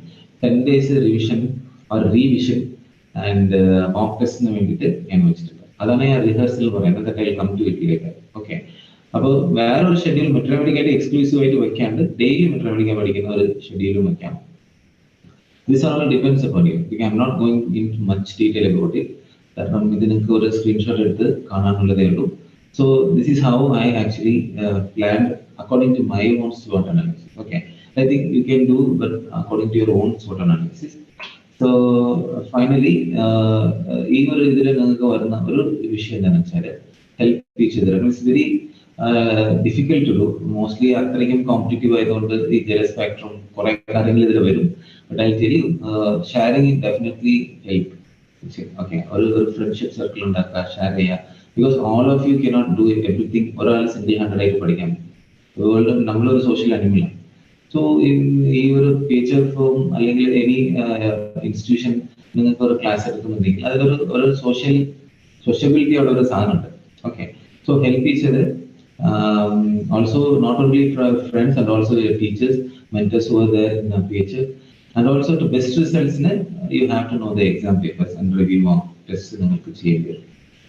10 days revision or revision and mock ടെസ്റ്റിന് വേണ്ടിയിട്ട് ഞാൻ വെച്ചിട്ടുണ്ട്. അതാണ് ഞാൻ റിഹേഴ്സൽ പറയുന്നത്. That I come to it later. Okay, അപ്പോൾ വേറൊരു ഷെഡ്യൂൾ മെട്രോമെഡിക്കായിട്ട് എക്സ്ക്ലൂസീവ് ആയിട്ട് വെക്കാണ്ട് ഡെയിലി മെട്രോമെഡിക്ക പഠിക്കുന്ന ഒരു ഷെഡ്യൂളും വെക്കാം. This all depends upon you. I am not going into much detail about it. കാരണം ഇത് നിങ്ങൾക്ക് ഒരു സ്ക്രീൻഷോട്ട് എടുത്ത് കാണാനുള്ളതേ ഉള്ളൂ. So this is how I actually planned according to my own SWOT analysis. Okay, I think you can do but according to your own SWOT analysis. So finally ഈ ഒരു ഇതിൽ നിങ്ങൾക്ക് വരുന്ന ഒരു വിഷയം എന്താണെന്ന് വെച്ചാൽ help each other. It's very difficult to do. Mostly അത്രയ്ക്കും കോമ്പറ്റീറ്റീവ് ആയതുകൊണ്ട് ഈ ജലസ് ഫാക്ടറും കുറെ കാര്യങ്ങൾ ഇതിൽ വരും. But I tell you, sharing definitely help. Okay, ഒരു ഫ്രണ്ട്ഷിപ്പ് സർക്കിൾ ഉണ്ടാക്കുക, ഷെയർ ചെയ്യുക. Because all of you cannot do everything. ഒരാൾ സിംഗിൾ ഹാൻഡഡ് ആയിട്ട് പഠിക്കാൻ വേൾഡ് നമ്മളൊരു സോഷ്യൽ അനിമലാണ്. സോ ഈ ഒരു ഫീച്ചർഫും അല്ലെങ്കിൽ എനി ഇൻസ്റ്റിറ്റ്യൂഷൻ നിങ്ങൾക്ക് ഒരു ക്ലാസ് എടുക്കുന്നുണ്ടെങ്കിൽ അതിലൊരു ഒരു സോഷ്യബിലിറ്റി ഉള്ള ഒരു സാധനമുണ്ട്. Okay, so help each other. Also not only friends and also your teachers, mentors who are there in the future, and also to best results you have to know the exam papers and review mock tests ningalku cheyundu.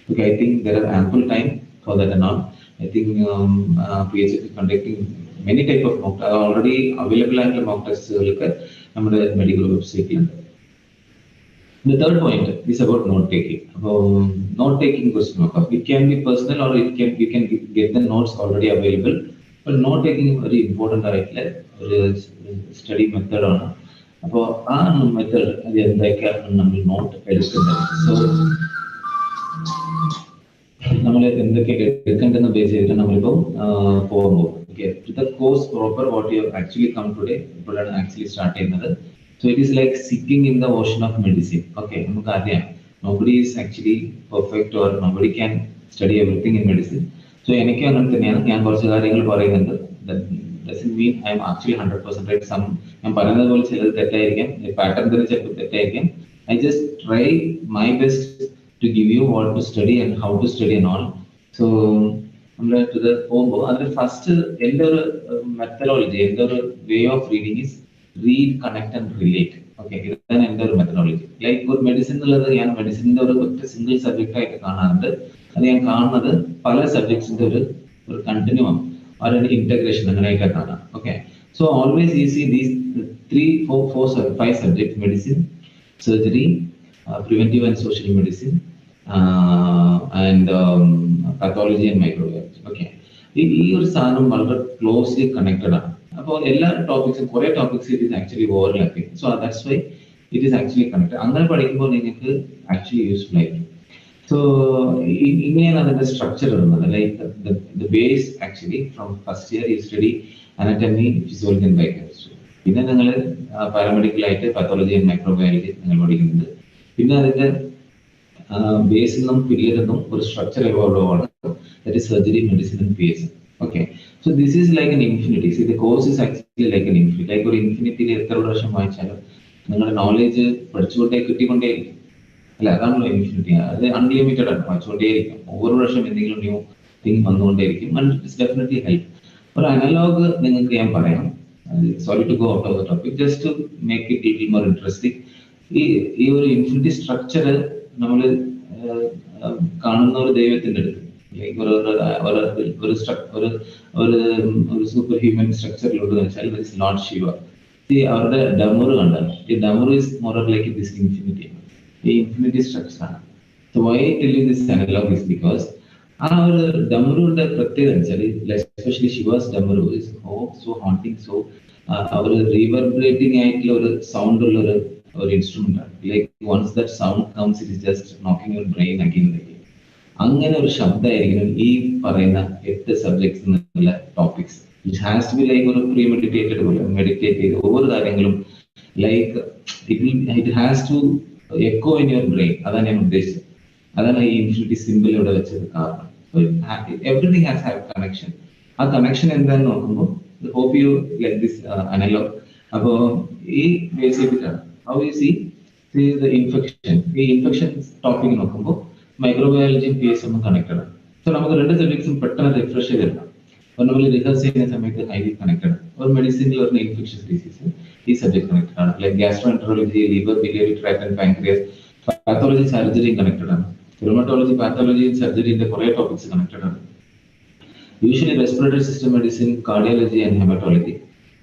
Okay, I think there are ample time for that and all. I think PSC is conducting many type of mock already available and mock tests ulukku nammade Mediguru website il undu. The third point is about note taking. Note taking question mark. It can be personal or you can get the notes already available. But note taking is very important study method. So ആ method അത് എന്തൊക്കെയാണ് നമ്മൾ not എടുക്കുന്നത്. So നമ്മൾ നമ്മൾ എന്തൊക്കെ എടുക്കേണ്ടെന്ന് base ചെയ്തിട്ട് നമ്മളിപ്പോൾ പോകുമ്പോൾ okay to the course proper what you actually come today ഇപ്പോഴാണ് ആക്ച്വലി സ്റ്റാർട്ട് ചെയ്യുന്നത്. So it is like sitting in the ocean of medicine. Okay, നമുക്ക് അറിയാം nobody is actually perfect or nobody can study everything in medicine. So എനിക്ക് അങ്ങനെ തന്നെയാണ്. ഞാൻ കുറച്ച് കാര്യങ്ങൾ പറയുന്നുണ്ട്. That doesn't mean I am actually 100% right. Some ഞാൻ പറയുന്നത് പോലെ ചിലത് തെറ്റായിരിക്കാം, പാറ്റേൺ തന്നെ ചിലപ്പോൾ തെറ്റായിരിക്കാം. I just try my best to give you what to study and how to study and all. So നമ്മൾ ഇത് പോകുമ്പോൾ അതിൽ ഫസ്റ്റ് എൻ്റെ ഒരു മെത്തഡോളജി, എൻ്റെ ഒരു way of reading is read, connect and relate. Okay, ഇതാണ് എൻ്റെ ഒരു മെത്തഡോളജി. ലൈക്ക് ഒരു മെഡിസിൻ എന്നുള്ളത് ഞാൻ മെഡിസിൻ്റെ ഒരു ഒറ്റ സിംഗിൾ സബ്ജക്റ്റ് ആയിട്ട് കാണാറുണ്ട്. അത് ഞാൻ കാണുന്നത് പല സബ്ജക്ട്സിന്റെ ഒരു കണ്ടിന്യൂം or an integration അങ്ങനെയൊക്കെ കാണാം. Okay, so always you see these 3, 4, 5 subjects: medicine, surgery, preventive and social medicine, and pathology and microbiology. Okay, ഈ ഒരു സാധനം വളരെ ക്ലോസ്ലി കണക്റ്റഡ് ആണ്. അപ്പോൾ എല്ലാ ടോപ്പിക്സും കുറേ topics it is actually overlapping. So that's why it is actually connected. അങ്ങനെ പഠിക്കുമ്പോൾ നിങ്ങൾക്ക് ആക്ച്വലി യൂസ്ഫുൾ ആയിരിക്കും. So ഇങ്ങനെയാണ് അതിന്റെ സ്ട്രക്ചർ വരുന്നത്. Like the base actually from first year you study anatomy, physiology and biochemistry. പിന്നെ നിങ്ങൾ പാരാമെഡിക്കൽ ആയിട്ട് പാത്തോളജി ആൻഡ് മൈക്രോബയോളജി നിങ്ങൾ പഠിക്കുന്നുണ്ട്. പിന്നെ അതിന്റെ ബേസിൽ നിന്നും പീരിയഡ് നിന്നും ഒരു സ്ട്രക്ചർ എവോൾവ് ആണ്. That is surgery, medicine and PSC. Okay, so this is like an infinity. So the course is actually like an infinity. Like ഒരു ഇൻഫിനിറ്റിയിൽ എത്ര പ്രാവശ്യം വായിച്ചാലും നിങ്ങളുടെ നോളേജ് പഠിച്ചുകൊണ്ടേ കിട്ടിക്കൊണ്ടേയിരിക്കും. അല്ല, അതാണല്ലോ ഇൻഫിനിറ്റി. അത് അൺലിമിറ്റഡ് ആണ്, വായിച്ചുകൊണ്ടേയിരിക്കും. ഓരോ വർഷം എന്തെങ്കിലും ന്യൂ തിങ് വന്നുകൊണ്ടേയിരിക്കും. And it's definitely help. ഒരു അനലോഗ് നിങ്ങൾക്ക് ഞാൻ പറയാം. Sorry to go out of the topic, just to make it little more interesting. ഈ ഒരു ഇൻഫിനിറ്റി സ്ട്രക്ചർ നമ്മൾ കാണുന്ന ഒരു ദൈവത്തിന്റെ അടുത്ത്, ലൈക്ക് ഒരു സൂപ്പർ ഹ്യൂമൻ സ്ട്രക്ചറിലുണ്ടെന്ന് വെച്ചാൽ ദിസ് ലോർഡ് ശിവ. അവരുടെ ഡമർ കണ്ടാൽ ഈ damaru is more like this infinity. ഈ ഇൻഫിനിറ്റി സ്ട്രക്ചർ ആണ്. So why tell you this analog is because ആ ഒരു ഡമറുടെ പ്രത്യേകത വെച്ചാൽ especially Shiva's damaru is so haunting. So അവർ റീവർബറേറ്റിംഗ് ആയിട്ടുള്ള ഒരു സൗണ്ട് ഉള്ള ഒരു ഇൻസ്ട്രുമെന്റ് ആണ്. Like once that sound comes it is just knocking your brain again. അങ്ങനെ ഒരു ശബ്ദമായിരിക്കണം ഈ പറയുന്ന 8 സബ്ജക്ട്സ് എന്നുള്ള topics. It has to be like ഒരു പ്രീ മെഡിറ്റേറ്റഡ് പോലെ മെഡിറ്റേറ്റ് ചെയ്ത് ഓരോ കാര്യങ്ങളും like it has to echo in your brain. അതാണ് ഞാൻ ഉദ്ദേശിച്ചത്. അതാണ് ഈ ഇൻഫിനിറ്റി സിമ്പിൾ ഇവിടെ വെച്ചത് കാരണം. Everything has have connection. ആ കണക്ഷൻ എന്താണെന്ന് നോക്കുമ്പോൾ hope you like this analog. അപ്പോ ഈ ബേസ് ചെയ്തിട്ടാണ് how you see the infection. ഈ ഇൻഫെക്ഷൻ ടോപ്പിക് നോക്കുമ്പോൾ മൈക്രോബയോളജിയും PSC കണക്റ്റഡ് ആണ്. സോ നമുക്ക് 2 സബ്ജക്ട്സും പെട്ടെന്ന് റിഫ്രഷ് ചെയ്തിടണം. നമ്മൾ റിഹേഴ്സ് ചെയ്യുന്ന സമയത്ത് ഹൈലി കണക്റ്റഡ് ആണ്. ഒരു മെഡിസിനിൽ വരുന്ന ഇൻഫെക്ഷ്യസ് ഡിസീസ് ഈ സബ്ജക്ട് കണക്റ്റഡ് ആണ്. Like gastroenterology, liver, biliary tract and pancreas. Pathology, സർജറിയും കണക്റ്റഡ് ആണ്. റൊമറ്റോളജി, പാത്തോളജി, സർജറിന്റെ കുറെ ടോപ്പിക്സ് കണക്റ്റഡ് ആണ്. Usually respiratory system medicine, cardiology and haematology.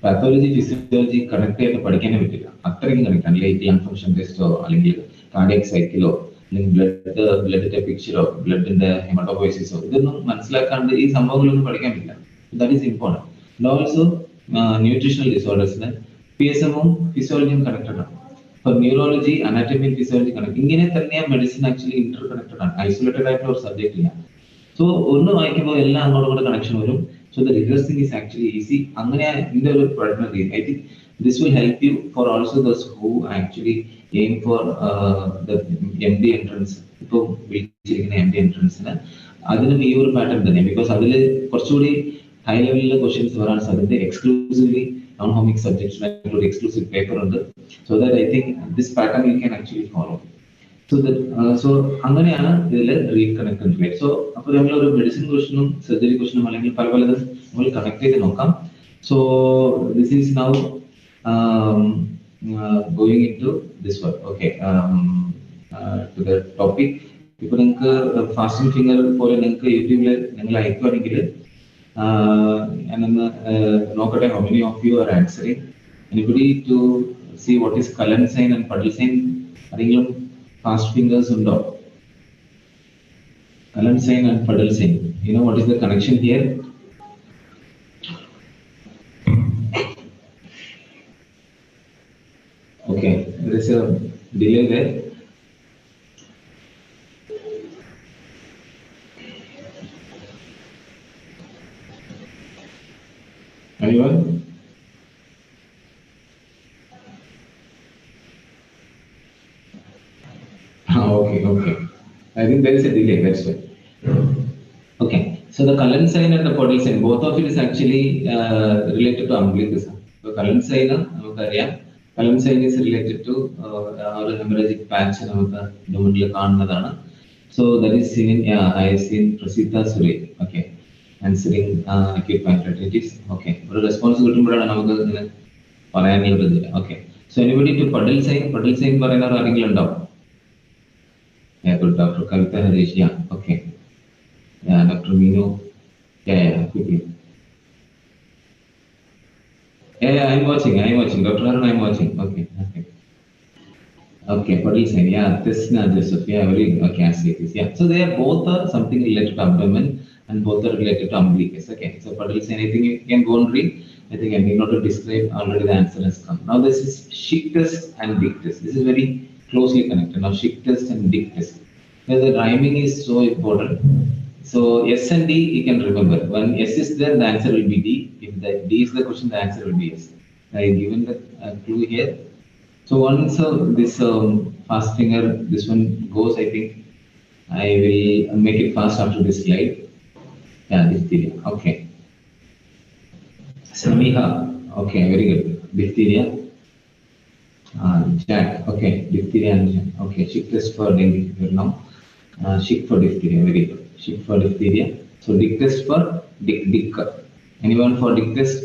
Pathology, physiology connect ആയിട്ട് പഠിക്കാനേ പറ്റില്ല, അത്രയ്ക്കും കണക്ട് ആണ്. ലൈക്ക് ലങ് ഫംഗ്ഷൻ ടെസ്റ്റോ അല്ലെങ്കിൽ കാർഡിയക് സൈക്കിളോ അല്ലെങ്കിൽ ബ്ലഡിന്റെ പിക്ചറോ ബ്ലഡിന്റെ ഹെമറ്റോപോയിസിസോ ഇതൊന്നും മനസ്സിലാക്കാണ്ട് ഈ സംഭവങ്ങളൊന്നും പഠിക്കാൻ പറ്റില്ല. That is important. And also nutritional ഡിസോർഡേഴ്സിന് PSM ഫിസിയോളജിയും കണക്റ്റഡ് ആണ്. For neurology, anatomy, physiology connect. ഇങ്ങനെ തന്നെയാണ് മെഡിസിൻ ആക്ച്വലി ഇന്റർ കണക്റ്റഡ് ആണ്. ഐസൊലേറ്റഡ് ആയിട്ടുള്ള ഒരു സബ്ജക്ട് ഇല്ല. സോ ഒന്ന് വായിക്കുമ്പോൾ എല്ലാം അങ്ങോട്ടും കൂടെ കണക്ഷൻ വരും. So the rehearsing is actually easy. അങ്ങനെയാണ് ഇതിന്റെ ഒരു പഠന രീതി. I think this will help you for also those who actually aim for the MD entrance. ഇപ്പോൾ വിളിച്ചിരിക്കുന്ന MD എൻട്രൻസിന് അതിനും ഈ ഒരു പാറ്റേൺ തന്നെയാണ്. ബിക്കോസ് അതിൽ കുറച്ചുകൂടി ഹൈ ലെവലിലെ ക്വസ്റ്റ്യൻസ് വരാൻ സാധ്യത. Exclusively non-homic subjects like exclusive paper ഉണ്ട്. So that I think this pattern you can actually follow. So that അങ്ങനെയാണ് ഇതിൽ റീകണക്ട് ചെയ്യുന്നത്. സോ അപ്പോൾ നമ്മൾ ഒരു മെഡിസിൻ ക്വസ്റ്റനും സർജറി ക്വസ്റ്റനും അല്ലെങ്കിൽ പലതും നമ്മൾ കണക്ട് ചെയ്ത് നോക്കാം. So this is now going in to this work. Okay, to the topic. ഇപ്പൊ നിങ്ങൾക്ക് ഫാസ്റ്റിംഗ് ഫിംഗർ പോലെ നിങ്ങൾക്ക് യൂട്യൂബിൽ നിങ്ങൾ അയക്കുകയാണെങ്കിൽ ഞാനൊന്ന് നോക്കട്ടെ how many of you are answering. Anybody to see what is Cullen sign and Puddle sign? ആരെങ്കിലും fast fingers ഉണ്ടോ? Cullen sign and Puddle sign. You know what is the connection here? Okay, there is a delay there. Anyone? Okay. I think there is a delay, that's why. Okay, so the Cullen sign and the Podel sign, both of it is actually related to umbilicism. So Cullen sign, Cullen sign is related to our hemorrhagic patch in our abdominal. So that is seen in, I have seen Prasita Suri, okay, answering acute pancreatitis. Okay, but response to okay. So anybody to Podel sign പറയുന്ന ആരെങ്കിലും ഉണ്ടോ? Yeah, good, Dr. Kavita Harish, yeah, okay. Yeah, Dr. Minu. Yeah, quickly. Yeah, I'm watching. Dr. Arun, I'm watching. Okay. Okay, Padil Sen, yeah, Tesna Joseph, yeah, very okay, I see this. Yeah, so they are both are something related to abdomen and both are related to umbilicus. Okay, so Padil Sen, I think you can go and read. I think I need not to describe, already the answer has come. Now this is Schick test and Dick test. This is very closely connected. Now Schick test and Dick test. Now the rhyming is so important. So S and D you can remember. When S is there, the answer will be D. If the D is the question, the answer will be yes. I have given the clue here. So once this fast finger, this one goes, I think I will make it fast after this slide. Yeah, diphtheria. Okay. Samiha. Okay, very good. Diphtheria. Jack. Okay, diphtheria and Jack. Okay, Schick test for dengue now. Schick for diphtheria. Very good. Schick for diphtheria. So Dick test for Dick. Anyone for Dick test?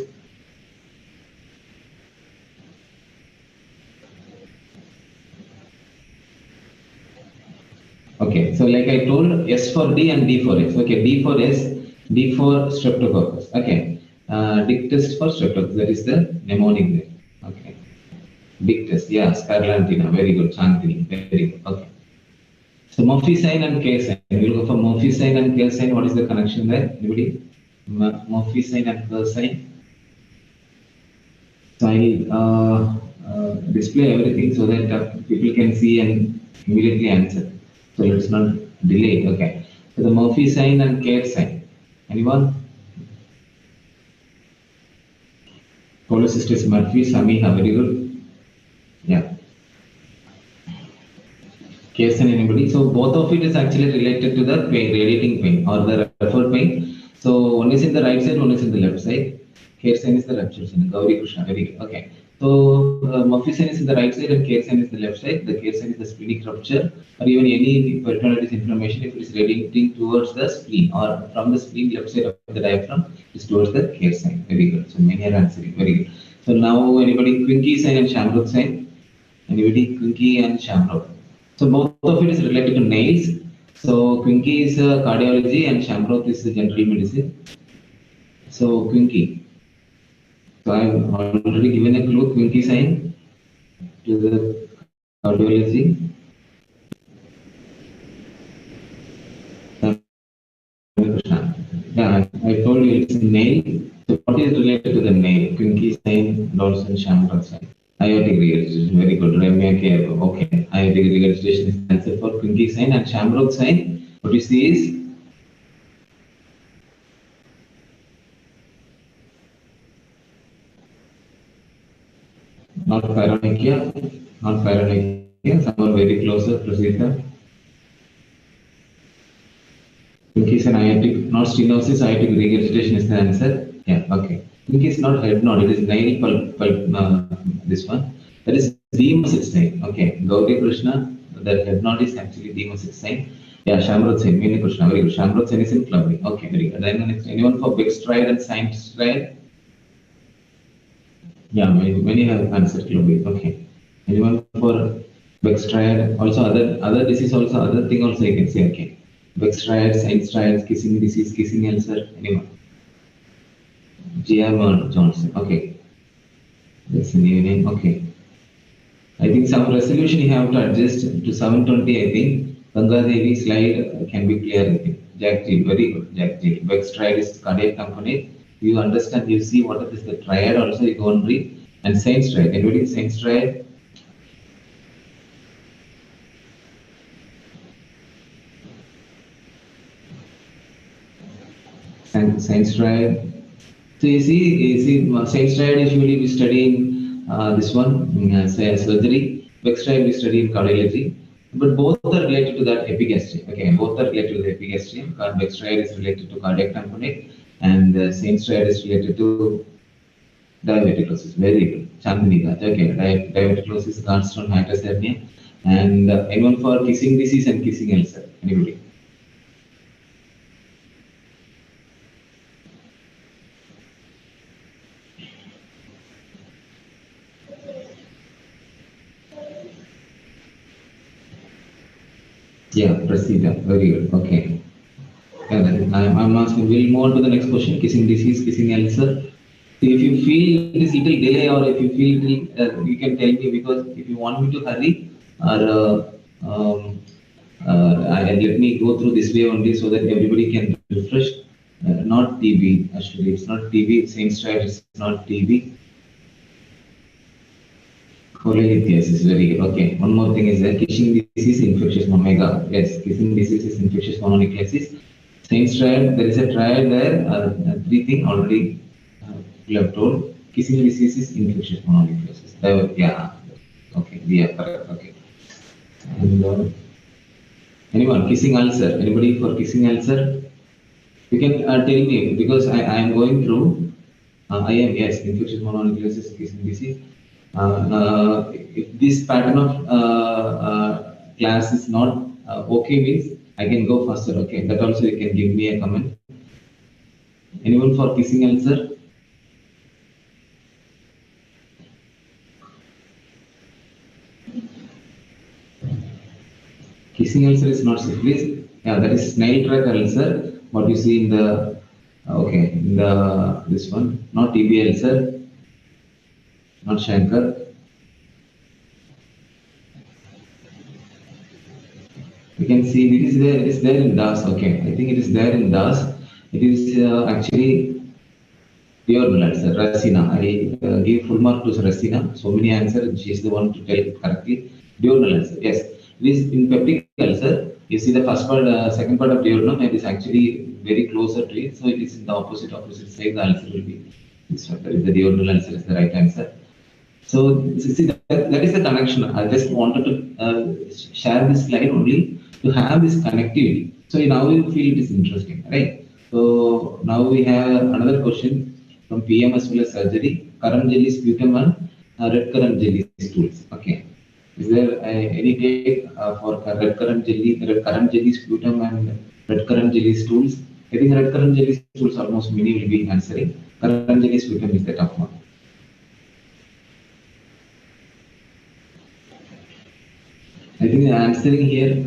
Okay, so like I told, S for D and D for S. Okay, D for S, D for streptococcus. Okay, Dick test for streptococcus. That is the mnemonic there. Okay, Dick test. Yeah, scarlatina. Very good. Chantini. Very good. Okay. So Murphy sign and K sign. We'll go for Murphy sign and K sign. What is the connection there? Anybody? Murphy sign and K sign. So I'll display everything so that people can see and immediately answer. So let's not delay it. Okay. So the Murphy sign and K sign. Anyone? Cholecystis Murphy, Samiha, very good. Yeah. K sign, anybody? So both of it is actually related to the pain, radiating pain or the referred pain. So one is in the right side, one is in the left side. K sign is the rupture sign. Gauri Krishna, very good. Okay. So Murphy sign is in the right side and K sign is the left side. The K sign is the splenic rupture or even any peritonitis inflammation if it is radiating towards the spleen or from the spleen left side of the diaphragm is towards the K sign. Very good. So many are answering. Very good. So now anybody Quincke sign and Shamrock sign? Anybody Quincke and Shamrock? So both of it is related to nails. So Quincke is cardiology and Shamrock is general medicine. So Quincke. So I have already given a clue, Quincke sign to the cardiology. Yeah, I told you it's a nail. So what is related to the nail? Quincke sign, Dawson, Shamrock sign. Aortic regurgitation, very good. Okay, aortic regurgitation is the answer for Quincke sign and Shamrock sign. What you see is not pyronychia, someone very closer, Prasita. Quincke is an aortic, not stenosis, aortic regurgitation is the answer. Yeah, okay. Quincke is not head node, it is nail pulp, this one. That is D-muscle Okay, Gauri Krishna, that head node is actually D-muscle Yeah, Shamrod sign, Mini Krishna, very good. Shamrod sign is in clubbing. Okay, very good. Then next, anyone for big stride and science stride? Yeah, many have answered clubbing. Okay. Anyone for Bextriad? Also other disease also other thing also you can say. Okay. Bextriad, science trials, kissing disease, kissing ulcer. Anyone? G.M. Johnson. Okay. That's a new name. Okay. I think some resolution you have to adjust to 720. I think Ganga Devi slide can be clear. I think Jack G. Very good. Jack G. Bextriad is cardiac component. You understand. You see what is the triad. Also you go and read. And science triad. Anybody science triad? Science triad. So you see, same stride usually we study in this one, say surgery. Back stride we study in cardiology. But both are related to that epigastry. Okay, both are related to the epigastry. Back stride is related to cardiac tamponade, and same stride is related to diverticulosis. Very good. Chandni, okay. Diverticulosis, gallstone, hiatus hernia, and anyone for kissing disease and kissing ulcer. Anybody? Yeah, proceed. Very good. Okay. Yeah, I'm asking. We'll move on to the next question. Kissing disease, kissing ulcer. If you feel this little delay, or if you feel you can tell me, because if you want me to hurry, or let me go through this way only so that everybody can refresh. Not TB, actually, it's not TB. Same stride, it's not TB. Cholelithiasis, very good. Okay, one more thing is that kissing disease, infectious omega. Yes, kissing disease is infectious mononucleosis. Same stride, there is a triad there. Three things already you have told. Kissing disease is infectious mononucleosis. Yeah, okay, yeah, correct. Okay, and anyone kissing ulcer? Anybody for kissing ulcer? You can tell me, because I am going through. I am, yes, infectious mononucleosis, kissing disease. If this pattern of class is not okay, means I can go faster. Okay, that also you can give me a comment. Anyone for kissing ulcer? Kissing ulcer is not syphilis. Yeah, that is snail track ulcer. What you see in the okay, in the this one, not TB ulcer, not Shankar. You can see it is there. It is there in DAS. Okay, I think it is there in DAS. It is actually diurnal ulcer, Racina. I give full mark to Racina. So many answers. She is the one to tell it correctly. Diurnal ulcer. Yes, it is in peptic ulcer. You see the first part, second part of diurnal. It is actually very closer to it. So it is in the opposite side. The ulcer will be this one. That is the diurnal ulcer is the right answer. So see that is the connection. I just wanted to share this slide only to have this connectivity. So now you feel it is interesting, right? So now we have another question from PM as well as surgery. Current jelly sputum and red currant jelly stools. Okay. Is there any take for red currant jelly sputum and red currant jelly stools? I think red currant jelly stools almost many will be answering. Currant jelly sputum is the tough one. I think the answering here,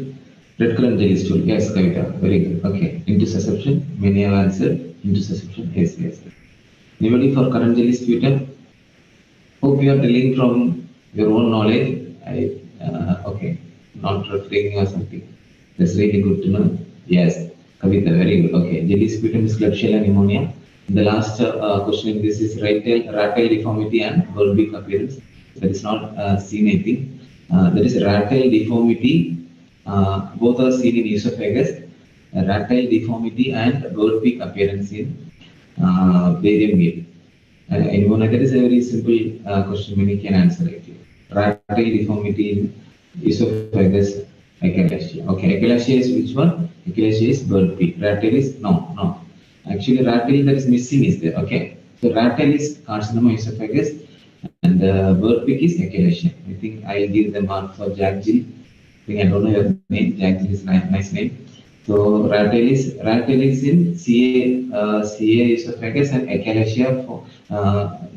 red currant jelly stool. Yes, Kavita, very good. Okay, intussusception. Many have answered intussusception. Yes, yes. Anybody for currant jelly sputum? Hope you are telling from your own knowledge. Okay, not referring or something. That's really good to know. Yes, Kavita, very good. Okay, jelly sputum is Klebsiella pneumonia. The last question in this is rat tail deformity and bird beak appearance. That is not seen, I think. That is rat tail deformity. Both are seen in esophagus. Rat tail deformity and bird beak appearance in barium gate. Anyone? That is a very simple question. Many can answer it. Rat tail deformity in esophagus, achalasia. Okay, achalasia is which one? Achalasia is bird beak. Rat tail is no. Actually, rat tail that is missing is there. Okay, so rat tail is carcinoma esophagus, and bird beak is achalasia. I think I'll give the mark for Jack Jill. I don't know your name. Jack Jill is nice name. So rat tail is in CA esophagus, and achalasia for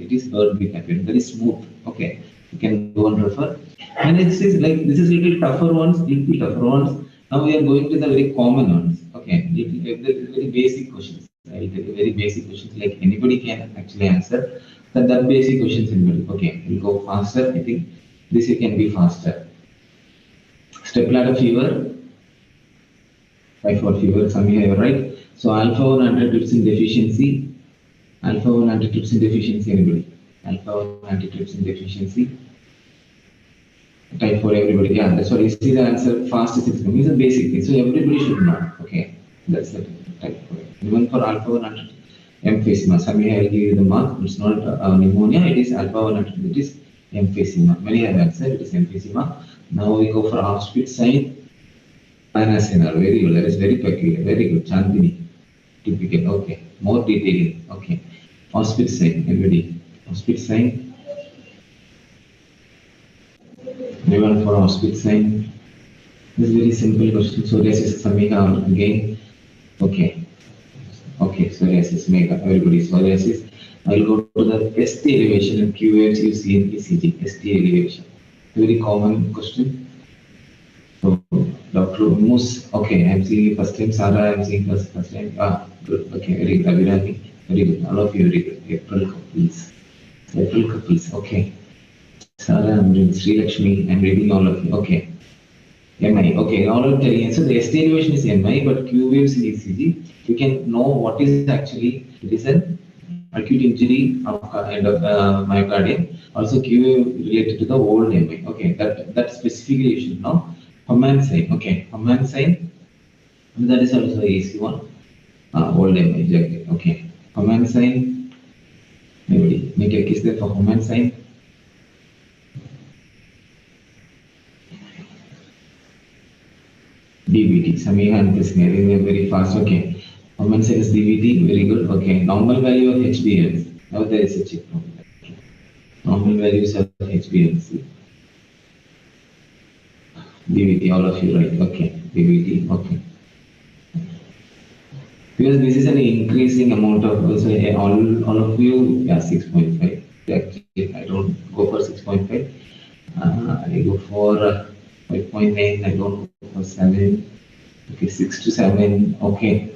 it is bird beak appearance. That is smooth. Okay, you can go and refer. And this is little tougher ones. Now we are going to the very common ones. Okay, very basic questions. I'll tell you very basic questions like anybody can actually answer. That basic questions anybody. Okay, we'll go faster. I think this you can be faster. Stepladder fever. Typhoid fever, some you have right. So alpha-1 antitrypsin deficiency. Alpha-1 antitrypsin deficiency, anybody? Alpha-1 antitrypsin deficiency. Typhoid, everybody. Yeah, that's what you see the answer fast as it's coming. It's a basic thing. So everybody should know. Okay, that's the typhoid. Even for alpha-1 antitrypsin. emphysema. Samia, I'll give you the mark. It's not pneumonia. It is alpha 1 antibody. It is emphysema. Many have answered. It is emphysema. Now we go for Auschwitz sign. Anasena. Very good. That is very peculiar. Very good. Chandini. Typical. Okay. More detailing. Okay. Auschwitz sign. Everybody. Auschwitz sign. Everyone for Auschwitz sign. This is very simple question. So this is Samika again. Okay. Okay, psoriasis, mega, everybody psoriasis. I'll go to the ST elevation and Q waves you see in ECG, ST elevation. Very common question. So, Dr. Mus, okay, I'm seeing first time, Sarah, I'm seeing first time. Ah, good, okay, very good, Abhirani, very good, all of you, very good. April couples, okay. Sarah, I'm doing Sri Lakshmi, I'm reading all of you, okay. MI, okay, now I'm telling you, so the ST elevation is MI, but Q waves in ECG, you can know what is actually, it is an acute injury of myocardium, also Q wave related to the old MI, okay, that specifically you should know. Homan sign, okay, Homan sign, that is also easy one, old MI, exactly, okay. Homan sign, maybe, make a kiss there for Homan sign. DVT, Samiha and Krishna, they are very fast, okay. Common sense DVT, very good, okay. Normal value of HbA1c, now there is a check. Okay. Normal values of HbA1c. DVT, all of you right, okay. DVT, okay. Because this is an increasing amount of, so all of you, yeah, 6.5. Actually, I don't go for 6.5. I go for 5.9, I don't go for 7. Okay, 6 to 7, okay.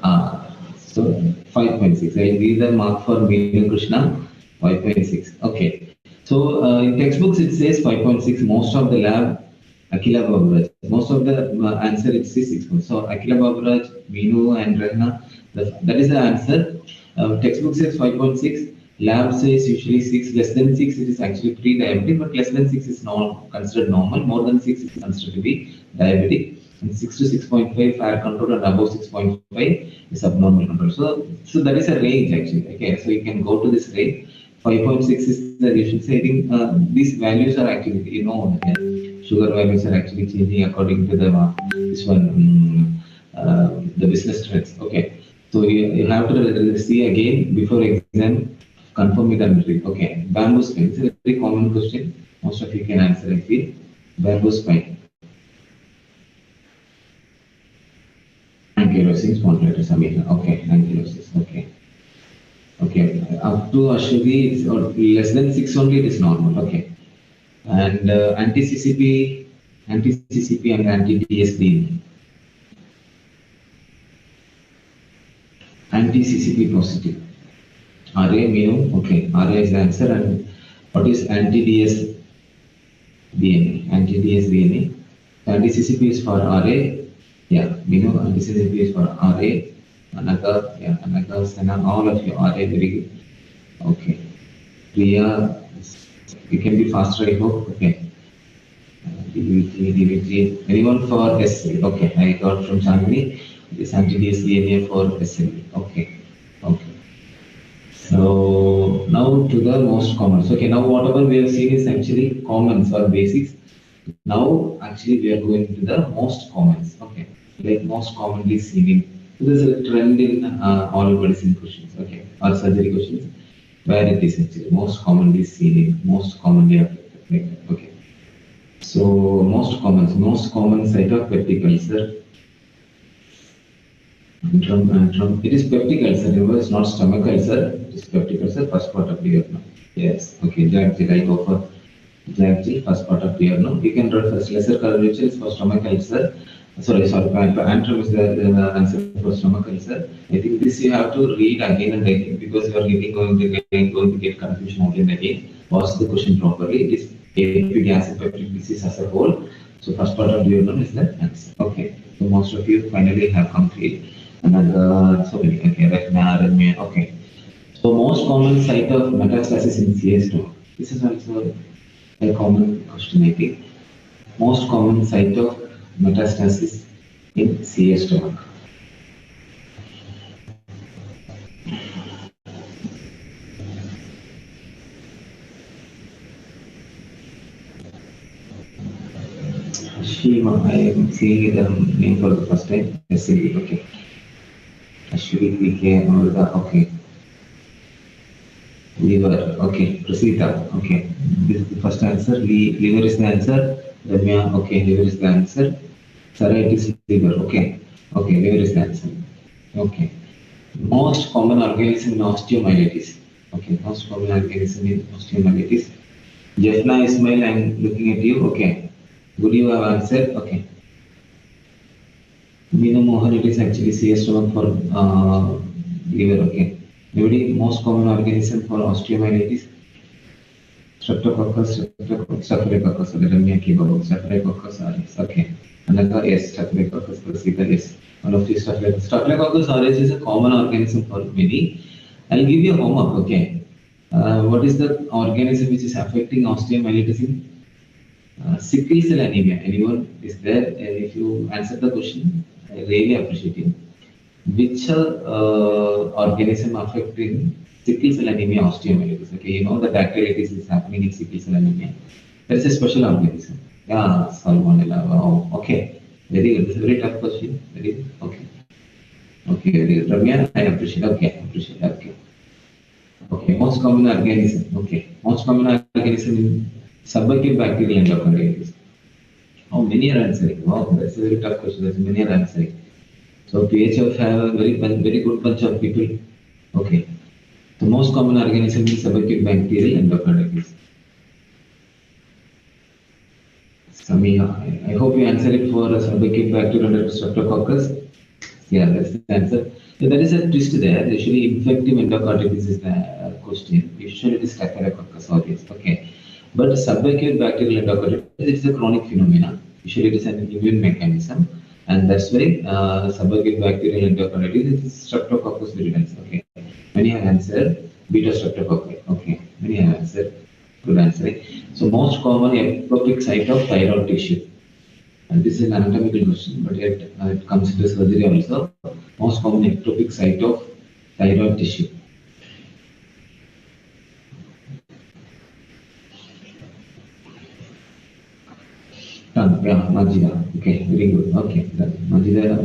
So 5.6. I'll give the mark for Meenu Krishna, 5.6. Okay. So in textbooks it says 5.6. Most of the lab, Akila Baburaj. Most of the answer it says 6. So Akila Baburaj, Meenu and Rehna, that is the answer. Textbook says 5.6. Lab says usually 6. Less than 6 it is actually pre-diabetic, but less than 6 is not considered normal. More than 6 is considered to be diabetic. And 6 to 6.5 fair control, and above 6.5 is abnormal control. So that is a range actually. Okay, so you can go to this range. 5.6 is the you should say. I think these values are actually, you know, sugar values are actually changing according to the this one the business trends. Okay, so you have to see again before exam. Confirm with the okay. Bamboo spine is a very common question. Most of you can answer. I feel bamboo spine. Ankylosis, spondylitis, okay, ankylosis, okay. Okay, up to Ashwini, it's or less than 6 only, it is normal, okay. And anti-CCP and anti-DSD. Anti-CCP positive. RA, mu, okay, RA is the answer. And what is anti-DS DNA? Anti-DS DNA. Anti-CCP is for RA. Yeah, mu, anti-CCP is for RA. Another, yeah, another, Sana, all of you are very good. Okay. Priya, you can be faster, I hope. Okay. DVT. Anyone for SL? Okay, I got from Chandni. This anti-DSDNA for SL. Okay. Okay. So now to the most commons. Okay, now whatever we have seen is actually commons or basics. Now actually we are going to the most commons. Okay. Like most commonly seen in. There's a trend in all medicine questions, okay, or surgery questions, where it is actually most commonly seen, most commonly affected. Okay. So most common site of peptic ulcer. It is peptic ulcer. Remember, it's not stomach ulcer. It is peptic ulcer. First part of the year now. Yes. Okay. Jack, I go for Jack, first part of the year now. You can refer lesser curvature is for stomach ulcer. Sorry, antrum is the answer for stomach ulcer. I think this you have to read again and again because you are going to get confusion again and again. Watch the question properly. It is aiapget acid peptic disease as a whole. So first part of the year is the answer. Okay. So most of you finally have complete another. So many. Okay, retina, okay. So most common site of metastasis in CS2. This is also a common question, I think. Most common site of metastasis in CS stomach. Ashima, I am seeing the name for the first time. SCB, okay. Ashwi, PK, Amrita, okay. Liver, okay. Prasita, okay. This is the first answer. Liver is the answer. Ramya, okay. Liver is the answer. Sarah, it is liver, okay. Okay, liver is the answer. Okay. Most common organism in osteomyelitis. Okay, most common organism in osteomyelitis. Jeffna Ismail, I'm looking at you. Okay. Good, you have answered. Okay. Meenu Mohan, it is actually CS stomach for liver. Okay. Everybody, most common organism for osteomyelitis. Streptococcus, Staphylococcus, Ramya Kibo, Staphylococcus aureus. Okay. Another yes, Staphylococcus Prasita, yes. One of these Staphylococcus aureus is a common organism for many. I'll give you a homework. Okay. What is the organism which is affecting osteomyelitis in sickle cell anemia? Anyone is there? If you answer the question, I really appreciate it. Which organism affecting sickle cell anemia osteomyelitis? Okay, you know the dactylitis is happening in sickle cell anemia. There is a special organism. Yeah, salmonella. Wow. Okay, very good. It's a very tough question. Very good. Okay. Okay, very good. Ramya, I appreciate. Okay, appreciate. Okay. Okay, most common organism. Okay, most common organism in subacute bacterial endocarditis. How many are answering? Wow, that's a very tough question. That's many are answering. So PHF have a very good bunch of people. Okay. The most common organism is subacute bacterial endocarditis. Samia, I hope you answer it for subacute bacterial streptococcus. Yeah, that's the answer. So there is a twist there. Usually infective endocarditis is the question. Usually it is staphylococcus aureus. Okay. But subacute bacterial endocarditis is a chronic phenomenon. Usually it is an immune mechanism. And that's why subacute bacterial endocarditis is streptococcus viridans. Okay. Many have answered beta streptococci. Okay. Many have answered. Good answer. So most common ectopic site of thyroid tissue. And this is an anatomical question, but yet it comes into surgery also. Most common ectopic site of thyroid tissue. Yeah, Majida. Okay, very good. Okay, Majida,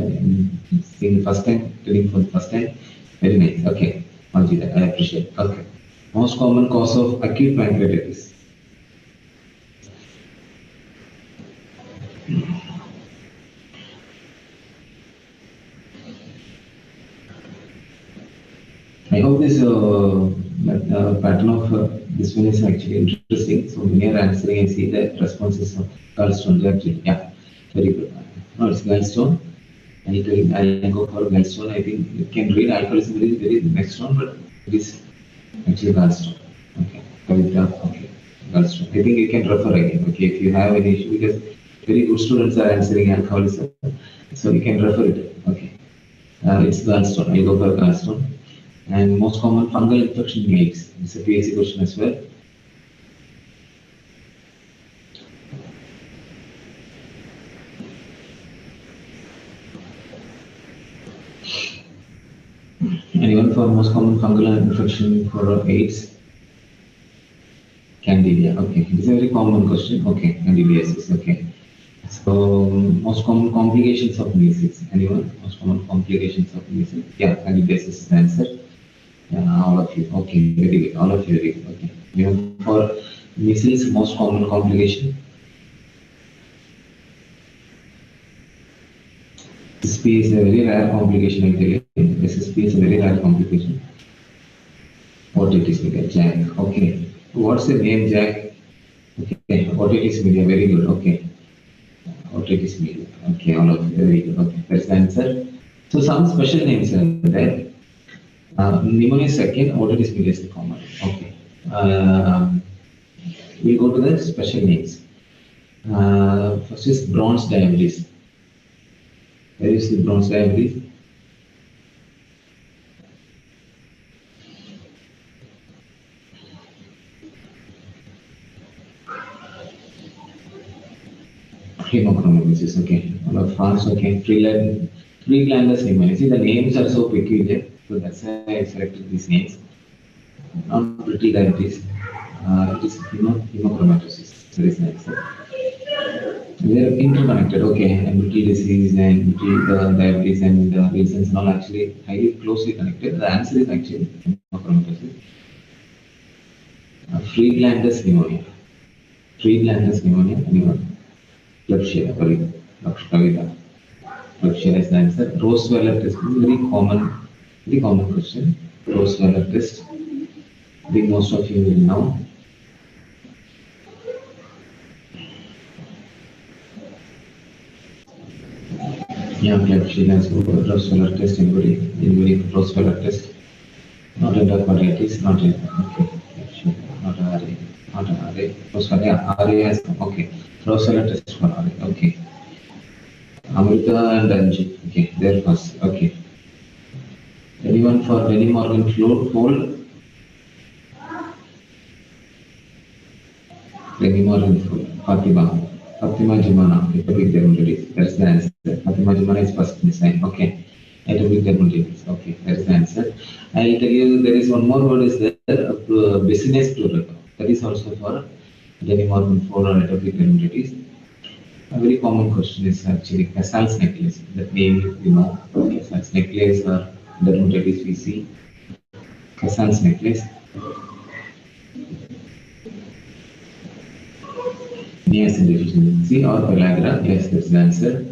seeing the first time, telling for the first time. Very nice. Okay, Majida, I appreciate. Okay. Most common cause of acute pancreatitis. I hope this pattern of this one is actually interesting. So when you're answering, I see the responses of gallstone. Actually, yeah, very good. No, it's gallstone. I'll go for gallstone. I think you can read alcoholism very next one, but it is actually gallstone. Okay, Kavita. Okay, gallstone. I think you can refer again. Okay, if you have any issue, because very good students are answering alcoholism, so you can refer it. Okay, it's gallstone. I'll go for gallstone. And most common fungal infection in eggs. It's a PSC question as well. Anyone for most common fungal infection for AIDS? Candida. Okay, it's a very common question. Okay, candidiasis. Okay. So most common complications of measles. Anyone? Most common complications of measles. Yeah, candidiasis is the answer. All of you. Okay, very good. All of you very good. Okay. Even for measles, most common complication. SSP is a very rare complication. I tell you. SSP is a very rare complication. Otitis media, Jack. Okay. What's the name, Jack? Okay. Otitis media. Very good. Okay. Otitis media. Okay. All of you very good. Okay. That's the answer. So some special names are there. Pneumonia second, otitis media is the common. Okay. We go to the special names. First is bronze diabetes. Where is the bronze diabetes? Hemochromatosis. Okay. All of France. Okay. Pre-glandus pneumonia. See, the names are so peculiar. So that's why I selected these names. Not pretty diabetes. It is hemochromatosis. That is the answer. They are interconnected. Okay, and brittle disease and brittle diabetes and Wilson's and all actually highly closely connected. The answer is actually hemochromatosis. Friedlander's pneumonia. Friedlander's pneumonia. Anyone? Klebsiella. Kavita. Klebsiella is the answer. Rosweller test. Very common question. Rosweller test. I think most of you will know. Yeah, Klebsiella is Rosweller test. Anybody Rosweller test? Not endocarditis, not in, okay. Not RA, not RA. Roswellia, RA has, okay. Roswellia test for RA, okay. America and Anji, okay, there first, okay. Anyone for Denny Morgan fold? Denny Morgan fold, Fatima Jumana, atopic dermatitis, that's the answer. Fatima Jumana is first design, okay. Atopic dermatitis, okay, that's the answer. I'll tell you there is one more word is there, business plural. That is also for Denny Morgan fold or atopic dermatitis. A very common question is actually Casal's necklace. That name you know, Casal's necklace or dermatitis we see. Casal's necklace. Niacin deficiency or pellagra. Yes, that's the answer.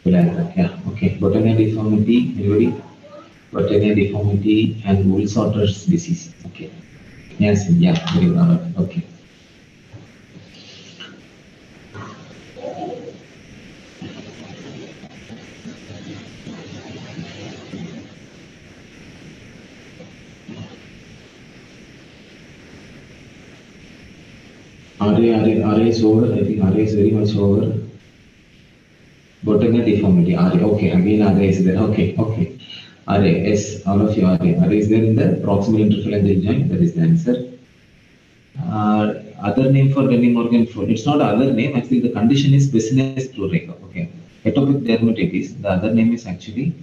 Pellagra. Yeah. Okay. Botania deformity. Anybody? Botania deformity and Wool-Sorter's disease. Okay. Niacin. Yeah. Very good. Okay. RA is over. I think RA is very much over. Botania deformity. RA. Okay. Again, RA is there. Okay. RA. Yes. All of you RA. RA is there in the proximal interphalangeal joint. That is the answer. Other name for Denny Morgan fold. It's not other name. Actually, the condition is business prurigo. Okay. Atopic dermatitis. The other name is actually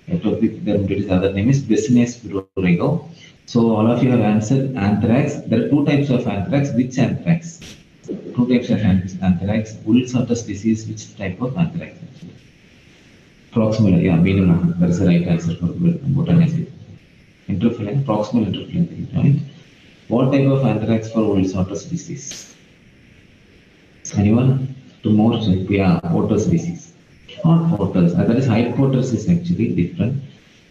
atopic dermatitis. The other name is business prurigo. So all of you have answered anthrax. There are two types of anthrax. Which anthrax? Two types of anthrax. Wool-Sorter's disease. Which type of anthrax? Proximal. Yeah, minimum. That is the right answer for botanist. Interphalangeal, proximal interphalangeal joint. What type of anthrax for Wool-Sorter's disease? Anyone? Two more. Yeah, Porter's disease. Not Porter's. That is Hyde Porter's is actually different.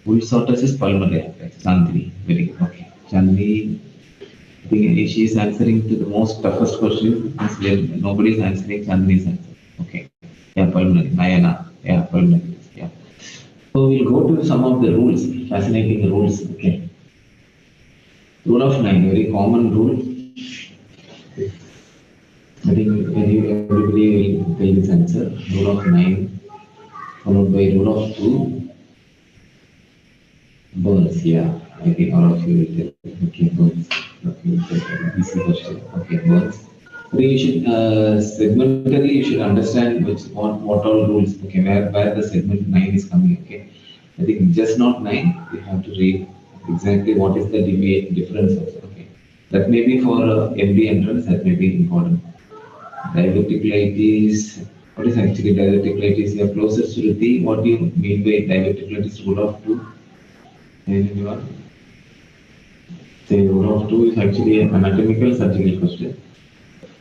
Wool-Sorter's is pulmonary anthrax. Chandni. Very good. Okay. Chandni. I think she is answering to the most toughest question because nobody is answering Chandni's answer. Okay. Yeah, pulmonary. Nayana. Yeah, pulmonary. Yeah. So we'll go to some of the rules. Fascinating rules. Okay. Rule of 9, very common rule. I think everybody will tell this answer. Rule of 9 followed by rule of 2. Burns, yeah. I think all of you will tell. Okay, burns. Okay, easy question. Okay, burns. So you should segmentally you should understand what all rules. Okay, where the segment 9 is coming. Okay, I think just not 9. You have to read exactly what is the difference also. Okay, that may be for MD entrance. That may be important. Diverticulitis. What is actually diverticulitis? You are closest to the. What do you mean by diverticulitis? Rule of 2. Anyone? Say rule of 2 is actually an anatomical surgical question.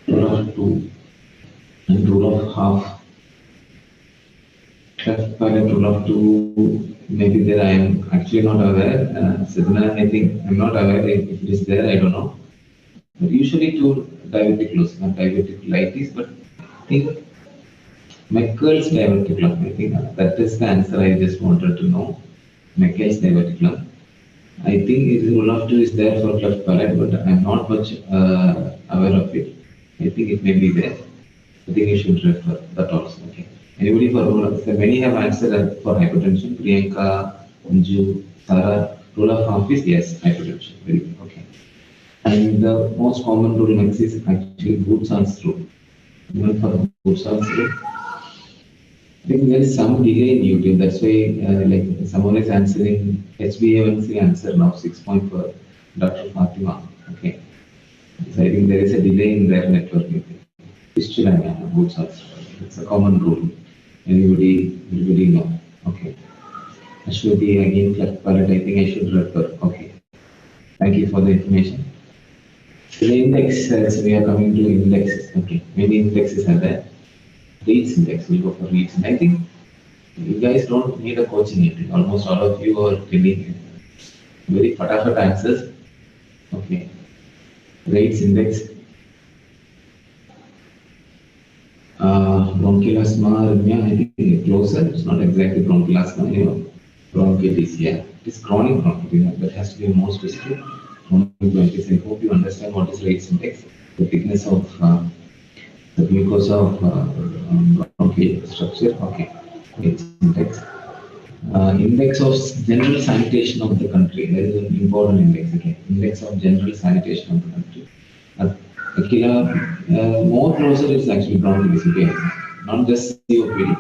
Rule of 2 and rule of half. Cleft palate rule of 2. Maybe there I am actually not aware. Sidna, I think I'm not aware if it is there. I don't know. But usually to diverticulosis, not diverticulitis, but I think Meckel's diverticulum. I think that is the answer I just wanted to know. Meckel's diverticulum. I think rule of 2 is there for cleft palate, but I'm not much aware of it. I think it may be there. I think you should refer that also. Okay. Anybody for rule of, so many have answered for hypertension. Priyanka, Anju, Sarah. Rule of half is yes, hypertension. Very good. Okay. And the most common rule next is actually Bootson's rule. Even for Bootson's rule. I think there is some delay in YouTube. That's why, like someone is answering HbA1c answer now 6 for Dr. Fatima. Okay. So I think there is a delay in their network. Fistula, Bootson's. It's a common rule. Everybody know. Okay. Ashwati again cleft palate. I think I should refer. Okay. Thank you for the information. So the index, so we are coming to indexes. Okay. Many indexes are there. Reads index. We'll go for reads. And I think you guys don't need a coaching yet. Almost all of you are telling very fatafat answers. Okay. Rates index. Bronchial asthma, I think closer. It's not exactly bronchial asthma. Bronchitis. Yeah. It is chronic bronchitis. That has to be more specific. Chronic bronchitis. I hope you understand what is rates index. The thickness of the mucosa of bronchial structure. Okay. Rates index. Index of general sanitation of the country. That is an important index. Okay. Index of general sanitation of the country. Akila, more closer is actually bronchitis. Okay. Not just COPD.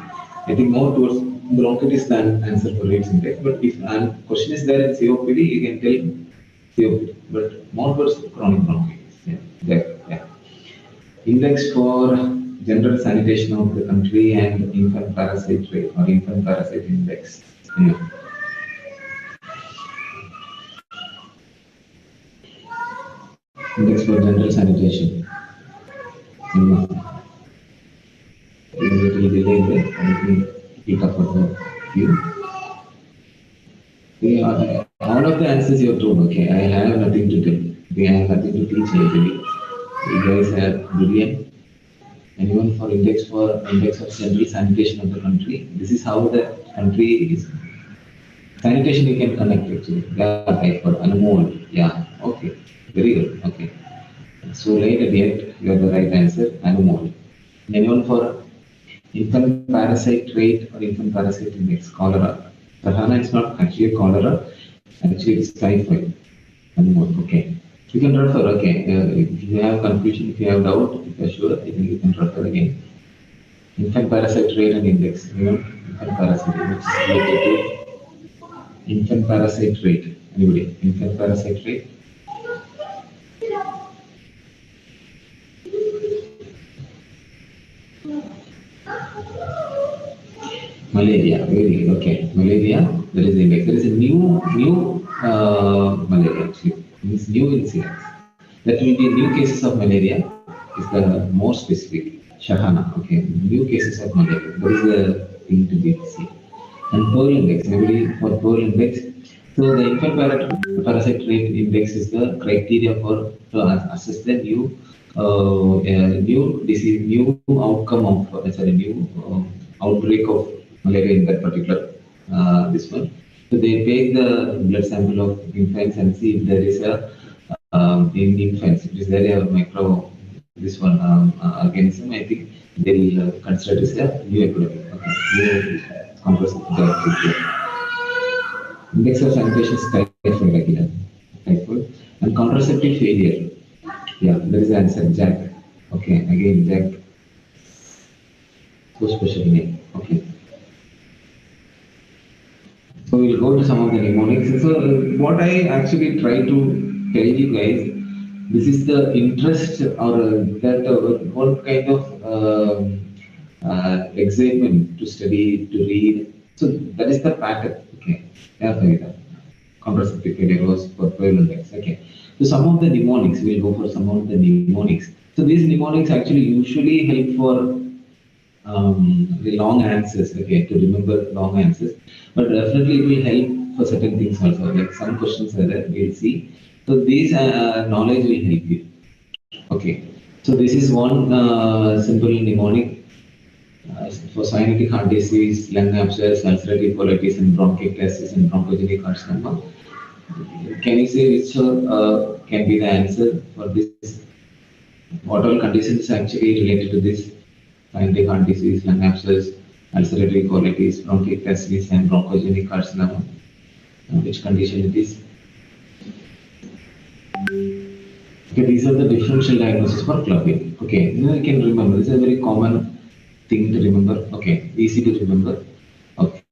I think more towards bronchitis than answer for rates index. But if a question is there in COPD, you can tell COPD. But more towards chronic bronchitis. Yeah. There. Yeah. Index for general sanitation of the country and infant parasite rate or infant parasite index. Yeah. Index for general sanitation. Yeah. Little delay there. Let me pick up for you. Yeah, all of the answers you have told, okay, I have nothing to tell. Okay, I have nothing to teach anybody. You guys are brilliant. Anyone for index of general sanitation of the country? This is how the country is. Sanitation you can connect actually. Yeah, typhoid, animal. Yeah, okay. Very good. Okay. So late at yet, you have the right answer, animal. Anyone for infant parasite rate or infant parasite index, cholera. Sahana is not actually cholera, actually it's typhoid. Animal. Okay. You can refer, okay. If you have confusion, if you have doubt, if you are sure, I think you can refer again. Infant parasite rate and index. Remember, infant parasite, which is related to infant parasite rate. Anybody? Infant parasite rate. Malaria, very good. Okay, malaria. There is index. There is a new malaria actually. Means new incidence. That will be new cases of malaria. Is the more specific. Shahana. Okay, new cases of malaria. That is the thing to be seen. And pearl index. Maybe for pearl index. So the infant parasite rate index is the criteria for to assess the new disease, new outcome of new outbreak of malaria in that particular this one. So they take the blood sample of infants and see if there is a in infants, if there a micro this one organism. I think they will consider it as a new epidemic. Okay, new contraceptive. Index of sanitation is typhoid again, typhoid and contraceptive failure. Yeah, there is the answer. Jack. Okay, again Jack. So special name. Okay. So we'll go to some of the mnemonics. So what I actually try to tell you guys, this is the interest or that what kind of excitement to study, to read. So that is the pattern. Okay. Yeah, contraceptive failure was for index. Okay. So some of the mnemonics, we'll go for some of the mnemonics. So these mnemonics actually usually help for the long answers, okay, to remember long answers, but definitely it will help for certain things also, like some questions are there, we'll see. So these knowledge will help you. Okay, so this is one simple mnemonic for cyanotic heart disease, lung abscess, ulcerative colitis, and bronchiectasis and bronchogenic carcinoma. Can you say which can be the answer for this? What all conditions actually related to this? Cyanotic heart disease, lung abscess, ulcerative colitis, bronchiectasis, and bronchogenic carcinoma. Which condition it is? Okay, these are the differential diagnoses for clubbing. Okay, you can remember. This is a very common thing to remember. Okay, easy to remember. Okay.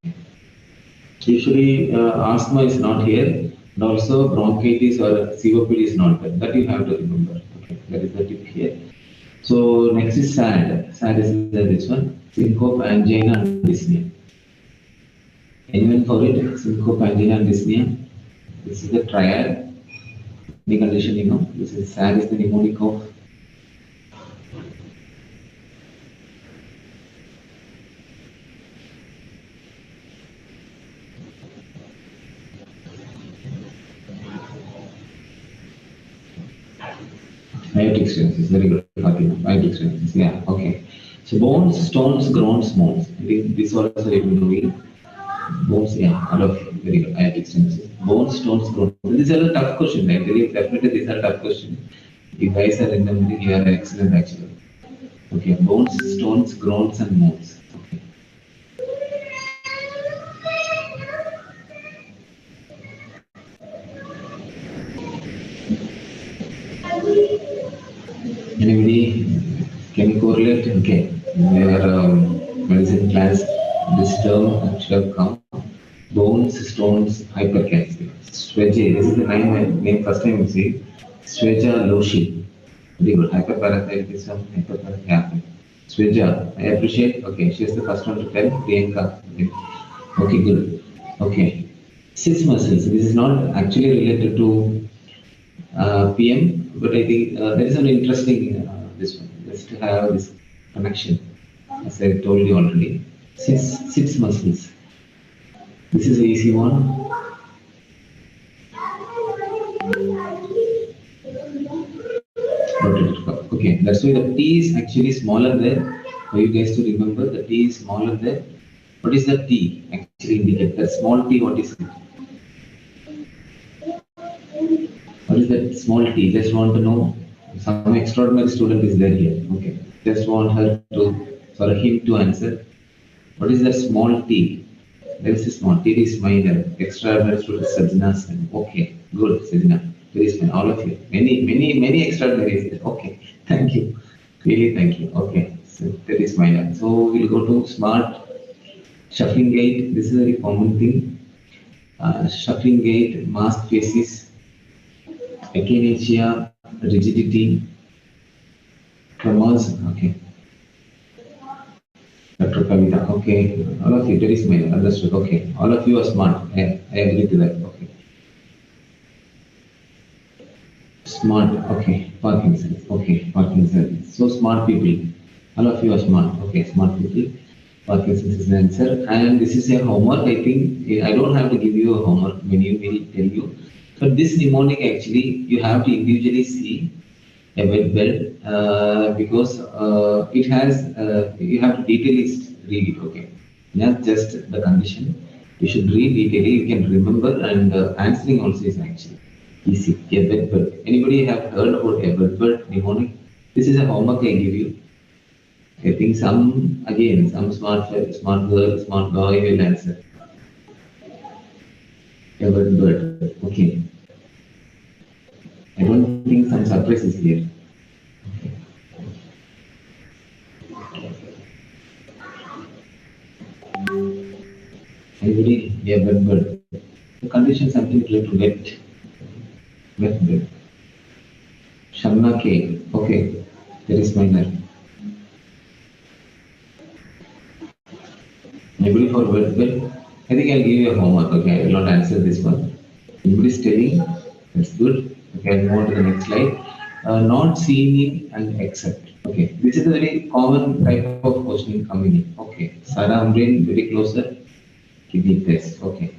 Usually, asthma is not here, and also bronchitis or COPD is not there. That you have to remember. Okay, that is the tip here. So next is SAD. SAD is this one. Syncope, angina, and dyspnea. Anyone for it? Syncope, angina, and dyspnea. This is the triad. The condition, you know. This is SAD is the mnemonic of. Aortic stenosis, very good. Aortic stenosis, yeah, okay. So bones, stones, groans, moles. I think this also you will do. Bones, yeah, all of you. Very good. Aortic stenosis. Bones, stones, groans. These are the tough questions. I believe definitely these are tough questions. You guys are in them. You are excellent actually. Okay, bones, stones, groans, and moles. Okay. Anybody can correlate? Okay, in your medicine class, this term should have come. Bones, stones, hypercalcemia. Sveja, this is the name first time you see. Sveja Loshi. Very good. Hyperparathyroidism, hyperparathyroidism. Sveja, I appreciate. Okay, she is the first one to tell. Priyanka. Okay, good. Okay. Six muscles. This is not actually related to PM, but I think there is an interesting this one. Just to have this connection, as I told you already. Six muscles. This is the easy one. Okay, that's why the T is actually smaller there. For you guys to remember, the T is smaller there. What is the T actually indicate? That small T, what is it? What is that small T? Just want to know. Some extraordinary student is there here. Okay, just want her to, for him to answer. What is that small T? There is a small T is minor. Extraordinary student Sajna. Okay, good, Sajna. Very small. All of you. Many extraordinary. Okay, thank you. Really, thank you. Okay, so that is minor. So we'll go to smart shuffling gait. This is a very common thing. Shuffling gait, masked faces, echinacea, rigidity, tremors. Okay. Dr. Kavita, okay. All of you, that is minor. Understood. Okay. All of you are smart. I agree to that. Okay. Smart. Okay. Parkinson's. Okay. Parkinson's. So smart people. All of you are smart. Okay. Smart people. Parkinson's is the answer. And this is a homework. I think I don't have to give you a homework. Many will tell you. But this mnemonic actually you have to individually see a wet belt because it has you have to detailedly read it. Okay, not just the condition. You should read detailedly. You can remember, and answering also is actually easy. A wet belt. Anybody have heard about a wet belt mnemonic? This is a homework I give you. I think some smart girl, smart boy will answer. A wet belt. Okay. I don't think some surprise is here. Anybody? Yeah, wet bird. The condition something related to wet bird. Shamna K. Okay, there is minor. Anybody for wet bird? I think I'll give you a homework. Okay, I will not answer this one. Anybody studying? That's good. Okay, I'll move on to the next slide. Not seen in and accept. Okay, this is a very common type of question coming in. Okay, Sarah Amrin, very closer. Kidney test. Okay,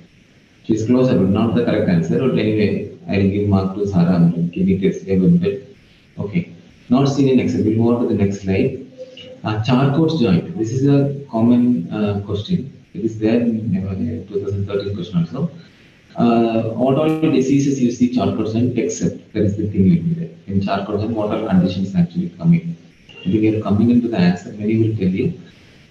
she's closer, but not the correct answer. But anyway, I'll give mark to Sarah Amrin. Kidney test. Okay, not seen in accept. We'll move on to the next slide. Charcot's joint. This is a common question. It is there in 2013 question also. What all diseases you see Charcot's joint except that is the thing will be there. In Charcot's joint, what are conditions actually coming? I think you are coming into the answer. Many will tell you.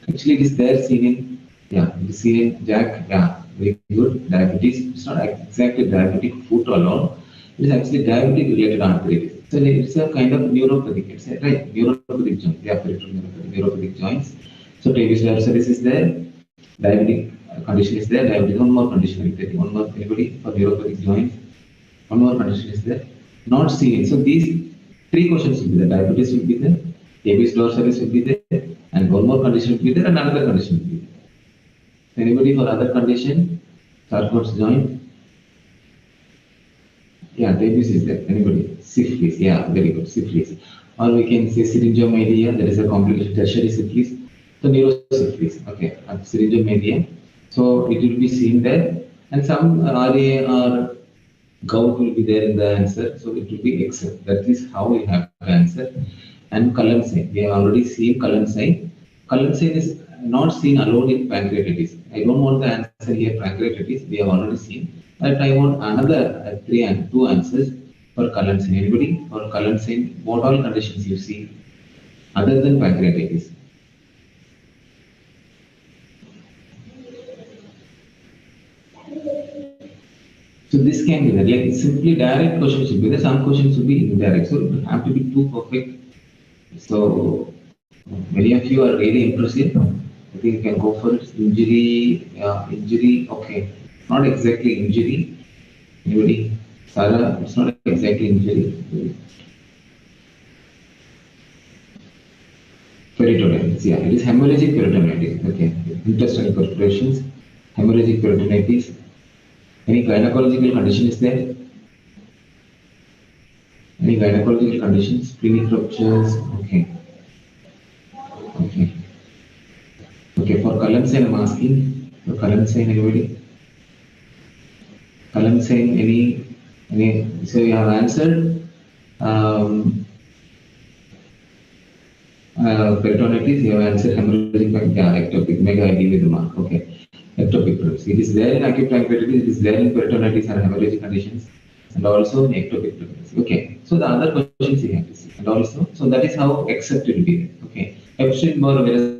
Actually, it is there seen in it is seen in Jack. Yeah, very good. Diabetes. It's not exactly diabetic foot alone. It is actually diabetic related arthritis. So it's a kind of neuropathic. It's a neuropathic joint. Yeah, peripheral neuropathic joints. So previous service is there. Diabetic condition is there. Diabetes. One more condition. One more. Anybody for neuropathic joints? One more condition is there. Not seen. So these three questions will be there. Diabetes will be there. ABs dorsalis will be there, and one more condition will be there, and another condition will be there. Anybody for other condition? Charcot's joint? Yeah, ABs is there. Anybody? Syphilis. Yeah, very good. Syphilis. Or we can say syringomedia. There is a complication. Tertiary syphilis. So neurosyphilis. Okay, syringomedia. So it will be seen there, and some RA or gout will be there in the answer. So it will be except. That is how we have to answer. And Colonsine. We have already seen Colonsine. Colonsine is not seen alone in pancreatitis. I don't want the answer here pancreatitis. We have already seen. But I want another two answers for Colonsine. Anybody for Colonsine? What all conditions you see other than pancreatitis? So this can be there. Like simply direct questions should be there. Some questions should be indirect. So it have to be too perfect. So many of you are really impressive. I think you can go for it. Injury. Okay, not exactly injury. Anybody? Sarah, it's not exactly injury. Peritonitis. Yeah, it is hemorrhagic peritonitis. Okay, intestinal perforations, hemorrhagic peritonitis. Any gynecological condition is there? Any gynecological conditions? Clinic ruptures. Okay. Okay, for Colonsine, I'm asking. For Colonsine, anybody? Colonsine, any? So you have answered. Peritonitis, you have answered hemorrhagic, yeah, ectopic, mega ID with the mark. Okay. Ectopic pregnancy. It is there in acute pancreatitis, it is there in peritonitis and hemorrhagic conditions, and also in ectopic pregnancy. Okay. So the other questions you have to see. And also, so that is how except it will be there. Okay. Epstein-Barr virus.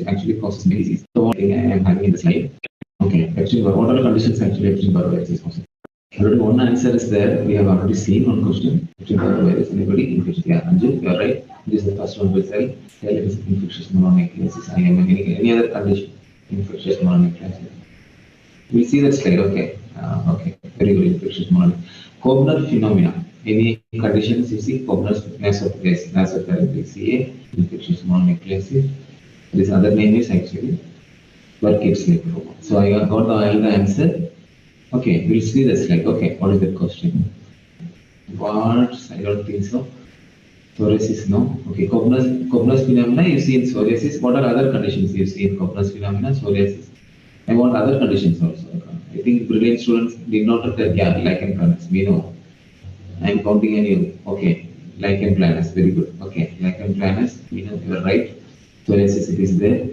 Actually causes many diseases. So what I am having in the slide. Okay, Epstein-Barr. What are conditions actually Epstein-Barr virus is causing? Already one answer is there. We have already seen one question. Epstein-Barr virus. Anybody? Infectious? Yeah, Anju, you are right. This is the first one. Will say, it is infectious mononucleosis. Any other condition? Infectious mononucleosis. We see that slide. Okay. Okay. Very good. Infectious mononucleosis. Kobner phenomena. Any conditions you see? Kobner's nasopharyngeal. CA. Infectious mononucleosis. This other name is actually Burkitt's lymphoma. So I got all the answer. Okay, we'll see the slide. Okay, what is the question? Warts? I don't think so. Psoriasis, no. Okay, Kobner's phenomena you see in psoriasis. What are other conditions you see in Kobner's phenomena? Psoriasis. I want other conditions also. I think brilliant students did not have that gap, lichen planus. We know. I am counting on you. Okay, lichen planus, very good. Okay, lichen planus, we know you are right. Psoriasis, it is there.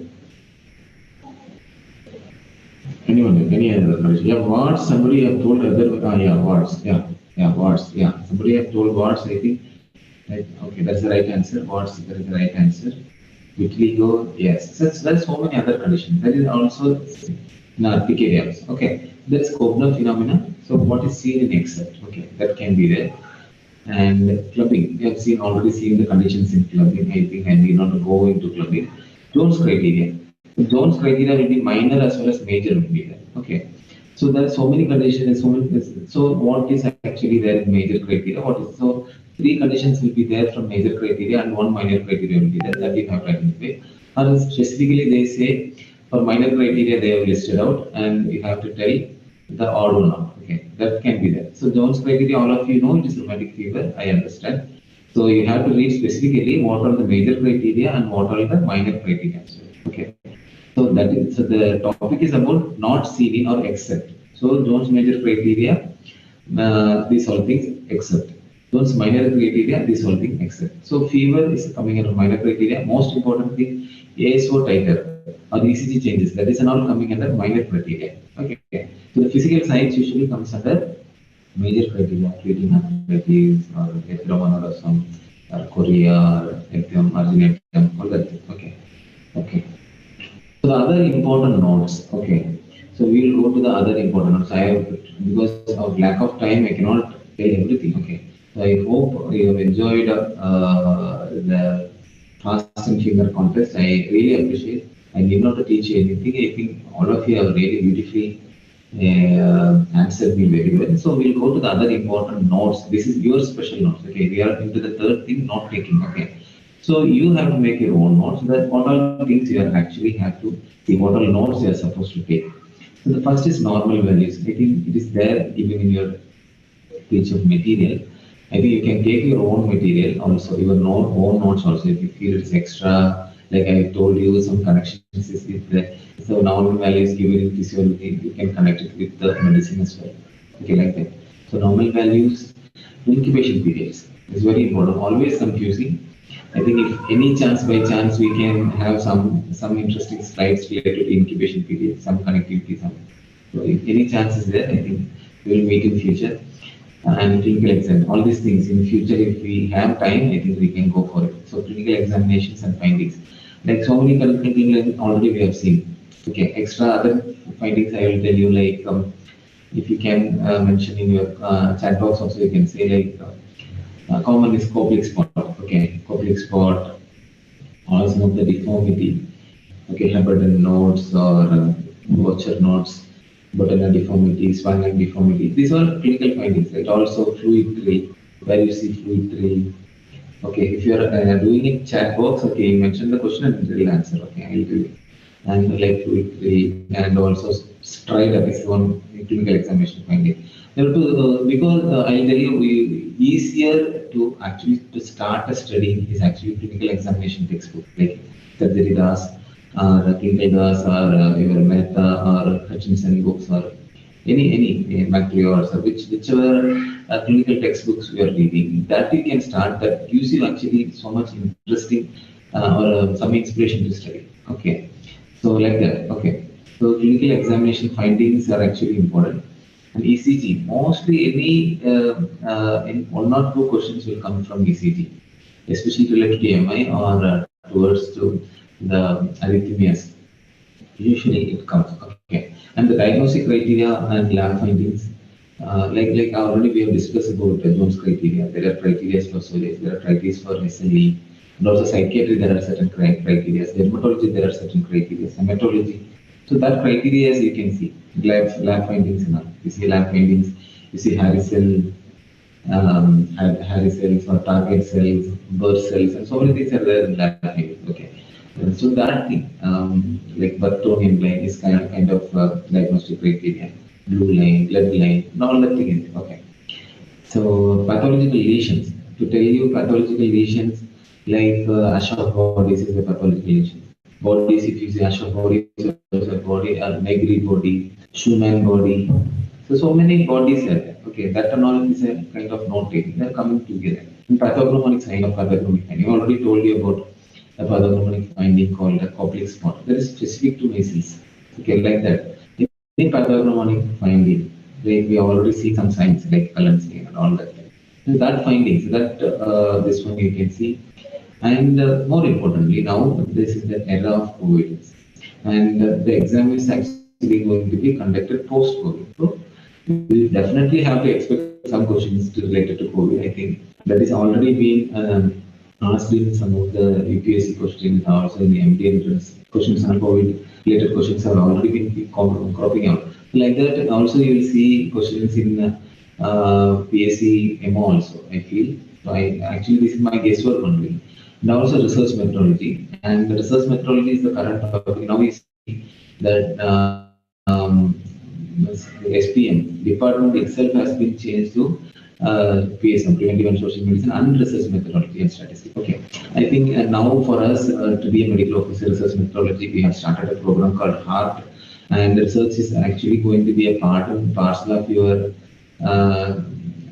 Anyone, any other condition? Yeah, warts, somebody have told other, yeah, warts, yeah, warts, yeah. Somebody have told warts, I think. Right. Okay, that's the right answer. Warts, that is the right answer. Vitiligo, yes. So there's so many other conditions. There is also in urticarias. Okay, there is Kobner phenomena. So what is seen in except? Okay, that can be there. And clubbing, we have already seen the conditions in clubbing. I think I need not go into clubbing. Jones criteria. So Jones criteria will be minor as well as major will be there. Okay. So there are so many conditions. So what is actually there in major criteria? So 3 conditions will be there from major criteria and 1 minor criteria will be there. That you have to identify. And specifically they say for minor criteria they have listed out and you have to tell the odd one out. Okay, that can be there. So Jones criteria, all of you know it is rheumatic fever. I understand. So you have to read specifically what are the major criteria and what are the minor criteria. Okay. So the topic is about not seen in or except. So Jones major criteria, these all things except. Jones minor criteria, these all things except. So fever is coming under minor criteria. Most important thing, ASO titer or ECG changes. That is all coming under minor criteria. Okay. So the physical science usually comes under major criteria, treating arthritis or epidemiology or some chorea or ecthyum, marginatum, all that. Okay. So the other important notes, okay. So we will go to the other important notes. Because of lack of time, I cannot tell everything. Okay. So I hope you have enjoyed the fast and finger contest. I really appreciate. I need not to teach you anything. I think all of you have really beautifully answered me very well. So we'll go to the other important notes. This is your special notes. Okay, we are into the third thing, note taking. Okay, so you have to make your own notes. That what all things you are actually have to see. What all notes you are supposed to take. So the first is normal values. I think it is there even in your page of material. I think you can take your own material also, your own notes also if you feel it's extra. Like I told you, some connections is with the so normal values given in physiology, you can connect it with the medicine as well. Okay, like that. So normal values, incubation periods is very important. Always confusing. I think if any chance by chance we can have some interesting slides related to incubation period, some connectivity, some. So if any chance is there, I think we will meet in future and clinical exam. All these things in future, if we have time, I think we can go for it. So clinical examinations and findings, like so many clinical already we have seen. Okay, extra other findings I will tell you, like if you can mention in your chat box also, you can say like common is coplic spot. Okay, coplic spot, or some of the deformity. Okay, Hamilton nodes or Watcher nodes, Botana deformity, spinal deformity. These are clinical findings, right? Also fluid 3, where you see fluid 3. Okay, if you are doing it chat box, okay, you mention the question and it will answer. Okay, I will do it. And like fluid 3 and also stridor is one clinical examination finding. There to, because I'll tell you, easier to actually to start a study is actually clinical examination textbook, like surgery DAS or clinical DAS or your Mehta or Hutchinson books or any materials or whichever clinical textbooks you are reading, that you can start. That gives you actually so much interesting or some inspiration to study. Okay, so like that. Okay, so clinical examination findings are actually important. And ECG, mostly any in one or two questions will come from ECG, especially related to MI or towards to the arrhythmias. Usually it comes. Okay, and the diagnostic criteria and lab findings, like already we have discussed about the Jones criteria. There are criteria for psoriasis, there are criteria for SLE, and also psychiatry. There are certain criteria. Dermatology, there are certain criteria. Hematology. So that criteria, as you can see, lab findings. You see lab findings. You see Harry-Cell, Harry cells or target cells, birth cells, and so many things are there in lab findings. Okay. So that thing, like Bartonian line is kind of diagnostic criteria, blue line, blood line, and all that thing is there. Okay. So pathological lesions. To tell you pathological lesions, like Ashoff bodies is a pathological lesion. Bodies, if you see Ashoff body, body, or Negri body, Schumann body. So many bodies are there. Okay, that and all is a kind of note taking. They're coming together. In pathognomonic sign of pathognomonic sign, I already told you about a pathognomonic finding called a coplic spot. That is specific to measles. Okay, like that. In pathognomonic finding, like we already see some signs like colonoscopy and all that. So that findings, that this one you can see. And more importantly, now this is the era of COVID, and the exam is actually going to be conducted post-COVID. So we definitely have to expect some questions related to COVID. I think that is already been asked in some of the UPSC questions, also in the MD entrance questions on COVID related questions have already been cropping out. Like that, also you will see questions in PSC MO also, I feel. So actually this is my guesswork only. And also research methodology. And the research methodology is the current topic. Now we see that SPM department itself has been changed to PSM, preventive and social medicine, and research methodology and statistics. Okay, I think now for us to be a medical officer, research methodology, we have started a program called HEART, and research is actually going to be a part and parcel of your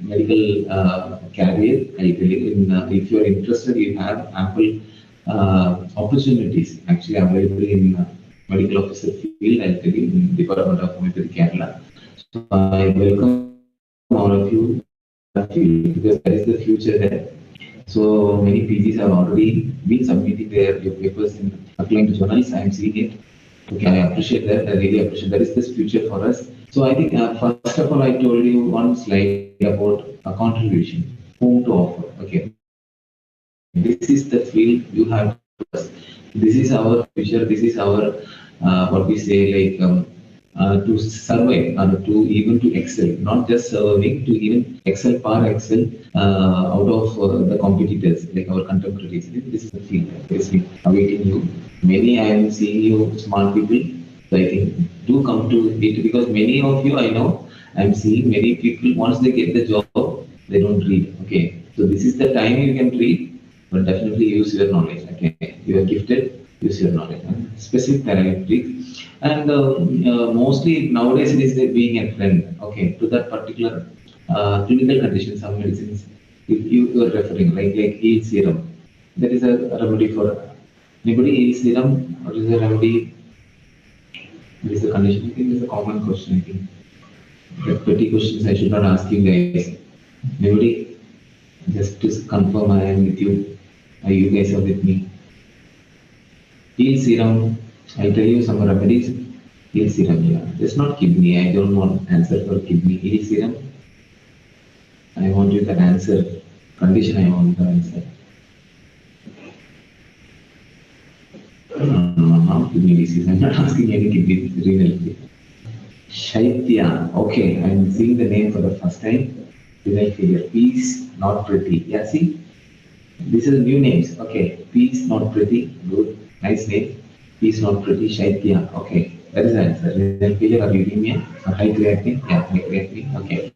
medical career. I tell you, if you are interested, you have ample opportunities actually available in medical officer field. I tell you, in Department of Homoeopathy, Kerala. So I welcome all of you because that is the future there. So many PGs have already been submitting their papers in applying to journals. I am seeing it. Okay, I appreciate that. I really appreciate that. Is this future for us? So I think first of all, I told you one slide about a contribution, whom to offer. Okay, this is the field you have to us. This is our future. This is our what we say, like to survive and to even to excel, not just surviving, to even excel, far excel out of the competitors like our contemporaries. This is the field that is awaiting you. Many I am seeing you smart people. So I think do come to it, because many of you I know, I'm seeing many people once they get the job they don't read. Okay, so this is the time you can read, but definitely use your knowledge. Okay, you are gifted, use your knowledge. Specific therapeutic, and mostly nowadays it is being a friend. Okay, to that particular clinical condition, some medicines. If you are referring like eel serum, that is a remedy for anybody. Eel serum, what is the remedy? What is the condition? I think it's a common question. I think the petty questions I should not ask you guys. Anybody? Just to confirm, I am with you. You guys are with me. Eel serum. I'll tell you some remedies. Eel serum, yeah. Just not kidney. I don't want answer for kidney. Eel serum. I want you the answer. Condition, I want the answer. No, not kidney disease. I'm not asking any kidney renal. Shaitya. Okay, I'm seeing the name for the first time. Renal failure. Peace, not pretty. Yeah, see? These are the new names. Okay. Peace, not pretty. Good. Nice name. Peace, not pretty. Shaitya. Okay. That is the answer. Renal failure or uremia or high creatinine. Yeah, high creatinine. Okay.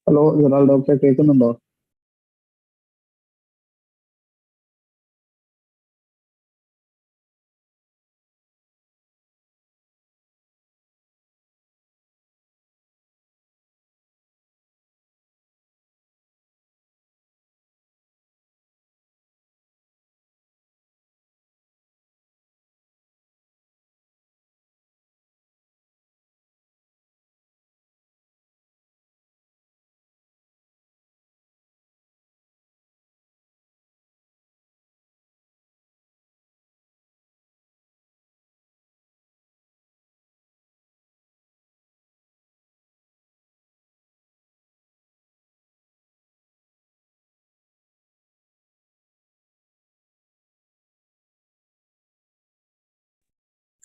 Hello general ഡോക്ടറെ കേൾക്കുന്നുണ്ടോ?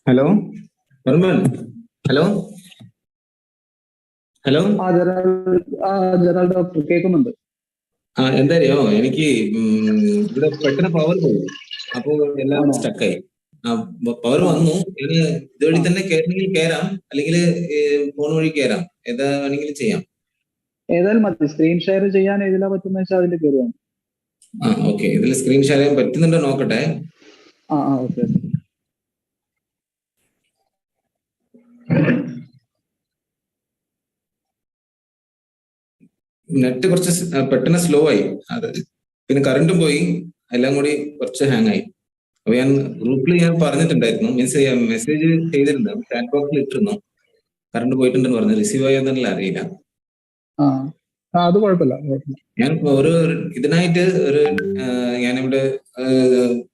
Hello hello hello general doctor കേൾക്കുന്നുണ്ട്. എന്താറിയോ എനിക്ക് ഇവിടെ പെട്ടെന്ന് power പോയി, അപ്പോ എല്ലാം ആണോ? സ്റ്റക്കായി. പവർ വന്നു. ഇതുവഴി തന്നെ കയറണമെങ്കിൽ കയറാം, അല്ലെങ്കിൽ ഫോൺ വഴി കയറാം, ഏതാ വേണമെങ്കിലും ചെയ്യാം. ഏതായാലും മതി. സ്ക്രീൻ ഷെയർ ചെയ്യാൻ ഏതിലാ പറ്റുന്ന വെച്ചാൽ അതിന്റെ കയറുകയാണ്. ഓക്കെ, ഇതിൽ സ്ക്രീൻ ഷെയർ ചെയ്യാൻ പറ്റുന്നുണ്ടോ നോക്കട്ടെ. ഓക്കെ. നെറ്റ് കുറച്ച് പെട്ടെന്ന് സ്ലോ ആയി, അത് പിന്നെ കറണ്ടും പോയി, എല്ലാം കൂടി കുറച്ച് ഹാങ് ആയി. അപ്പൊ ഗ്രൂപ്പിൽ ഞാൻ പറഞ്ഞിട്ടുണ്ടായിരുന്നു, മീൻസ് മെസ്സേജ് ചെയ്തിരുന്നു, ചാറ്റ് ബോക്സിൽ ഇട്ടിരുന്നു, കറണ്ട് പോയിട്ടുണ്ടെന്ന് പറഞ്ഞു. റിസീവ് ആയെന്നല്ല അറിയില്ല. അത് കുഴപ്പമില്ല. ഞാൻ ഒരു ഇതിനായിട്ട് ഞാനിവിടെ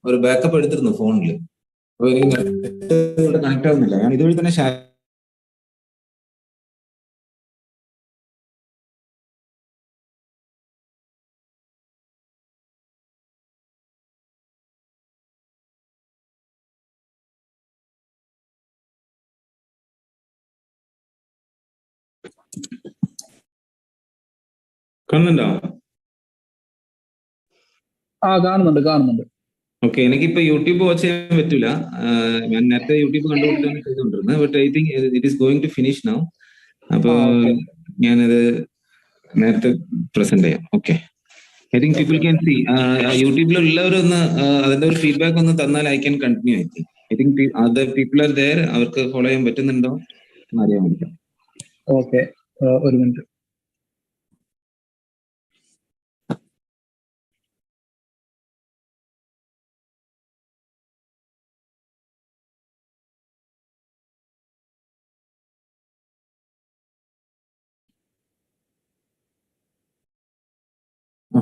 ഒരു ബാക്കപ്പ് എടുത്തിരുന്നു ഫോണിൽ. അപ്പൊ എനിക്ക് നെറ്റ് കണക്ട് ആവുന്നില്ല. ഞാൻ ഇതുവഴി തന്നെ കാണുന്നുണ്ടോ? കാണുന്നുണ്ട്. ഓക്കെ, എനിക്കിപ്പോ യൂട്യൂബ് വാച്ച് ചെയ്യാൻ പറ്റില്ല. ഞാൻ നേരത്തെ യൂട്യൂബ് കണ്ടുപിടിച്ചാണ് ചെയ്തുകൊണ്ടിരുന്നത്. But I think it is going to finish now. അപ്പോ ഞാനത് നേരത്തെ പ്രസന്റ് ചെയ്യാം. Okay, I think people can see. യൂട്യൂബിലുള്ളവരൊന്ന് അതിന്റെ ഒരു ഫീഡ്ബാക്ക് ഒന്ന് തന്നാൽ I can continue. I think other people are there. അവർക്ക് ഫോളോ ചെയ്യാൻ പറ്റുന്നുണ്ടോ എന്ന് അറിയാൻ വേണ്ടിയിട്ട്. ഓക്കെ, ഒരു മിനിറ്റ്.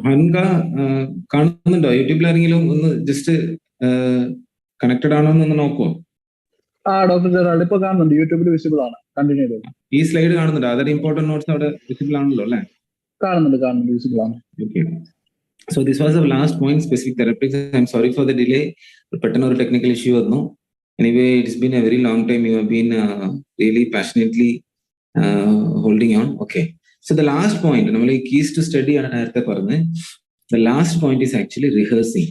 ഹൻക കാണുന്നുണ്ടോ? യൂട്യൂബിൽ ആരെങ്കിലും ഒന്ന് ജസ്റ്റ് കണക്റ്റഡ് ആണോ എന്നൊന്ന് നോക്കുമോ? ഡോക്ടർ ജെറാൾഡ് ഇപ്പൊ കാണുന്നുണ്ട്. യൂട്യൂബിൽ വിസിബിൾ ആണ്. കണ്ടിന്യൂ ചെയ്തു. ഈ സ്ലൈഡ് കാണുന്നുണ്ടോ? അതർ ഇമ്പോർട്ടന്റ് നോട്ട്സ് അവിടെ വിസിബിൾ ആണല്ലോ അല്ലേ? കാണുന്നുണ്ട്, വിസിബിൾ ആണ്. Okay, so this was the last point, specific therapeutics. I'm sorry for the delay. പെട്ടെന്ന് ഒരു ടെക്നിക്കൽ ഇഷ്യൂ വന്നു. Anyway, it's been a very long time. You have been really passionately holding on. Okay, so the last point, നമ്മൾ ഈ keys to study ആണ് നേരത്തെ പറഞ്ഞത്. The last point is actually rehearsing.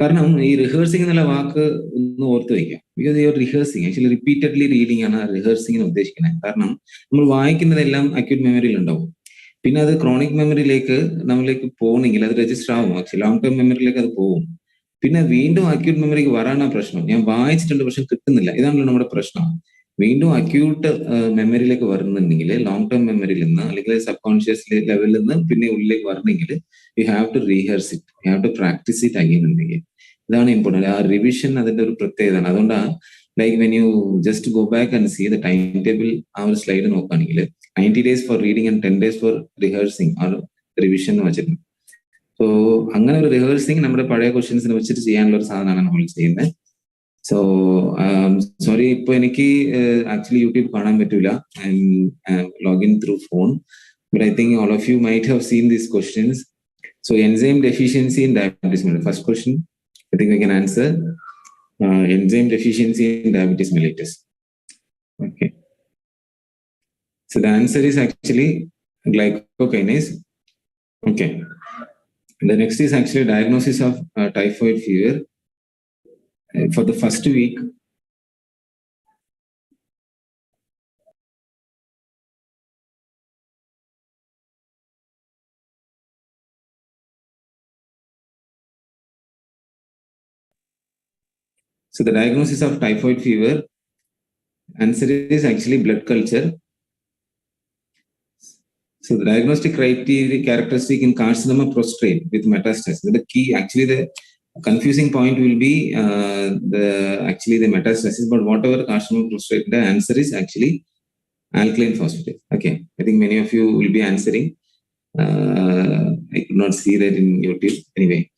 കാരണം ഈ റിഹേഴ്സിംഗ് എന്നുള്ള വാക്ക് ഒന്ന് ഓർത്ത് വയ്ക്കാം. Because your rehearsing actually repeatedly reading ആണ് റിഹേഴ്സിംഗിന് ഉദ്ദേശിക്കുന്നത്. കാരണം നമ്മൾ വായിക്കുന്നതെല്ലാം അക്യൂട്ട് മെമ്മറിയിൽ ഉണ്ടാവും. പിന്നെ അത് ക്രോണിക് മെമ്മറിയിലേക്ക് നമ്മളിലേക്ക് പോകണമെങ്കിൽ അത് രജിസ്റ്റർ ആവും. ആക്ച്വലി ലോങ് ടേം മെമ്മറിയിലേക്ക് അത് പോകും. പിന്നെ വീണ്ടും അക്യൂട്ട് മെമ്മറിക്ക് വരാനാണ് പ്രശ്നം. ഞാൻ വായിച്ചിട്ടുണ്ട് പക്ഷെ കിട്ടുന്നില്ല, ഇതാണല്ലോ നമ്മുടെ പ്രശ്നം. വീണ്ടും അക്യൂട്ട് മെമ്മറിയിലേക്ക് വരുന്നുണ്ടെങ്കിൽ ലോങ് ടേം മെമ്മറിയിൽ നിന്ന് അല്ലെങ്കിൽ സബ് കോൺഷ്യസ് ലെവലിൽ നിന്ന് പിന്നെ ഉള്ളിലേക്ക് വരണമെങ്കിൽ you have to rehearse it, you have to practise it again ഉണ്ടെങ്കിൽ. ഇതാണ് ഇമ്പോർട്ടൻറ്റ്. ആ റിവിഷൻ അതിന്റെ ഒരു പ്രത്യേകതയാണ്. അതുകൊണ്ടാണ് like when you just go back and see the time table, ആ ഒരു സ്ലൈഡ് നോക്കുകയാണെങ്കിൽ 90 days for reading and 10 days for rehearsing ആ റിവിഷൻ എന്ന് വെച്ചിട്ടുണ്ട്. സോ അങ്ങനെ ഒരു റിഹേഴ്സിങ് നമ്മുടെ പഴയ ക്വസ്റ്റ്യൻസിനെ വെച്ചിട്ട് ചെയ്യാനുള്ള ഒരു സാധനമാണ് നമ്മൾ ചെയ്യുന്നത്. സോ സോറി, ഇപ്പൊ എനിക്ക് ആക്ച്വലി യൂട്യൂബ് കാണാൻ പറ്റൂല. Login through phone. But I think all of you might have seen these questions. So enzyme deficiency in diabetes mellitus. First question, I think I can answer. Enzyme deficiency in diabetes mellitus. Okay. So the answer is actually glycokinase. Okay. The next is actually diagnosis of typhoid fever. For the first week, So the diagnosis of typhoid fever, answer is actually blood culture. So the diagnostic criteria characteristic in carcinoma prostate with metastasis. The key, actually, the confusing point will be the metastasis. But whatever carcinoma prostate, the answer is actually alkaline phosphatase. Okay, I think many of you will be answering. I could not see that in YouTube. Anyway,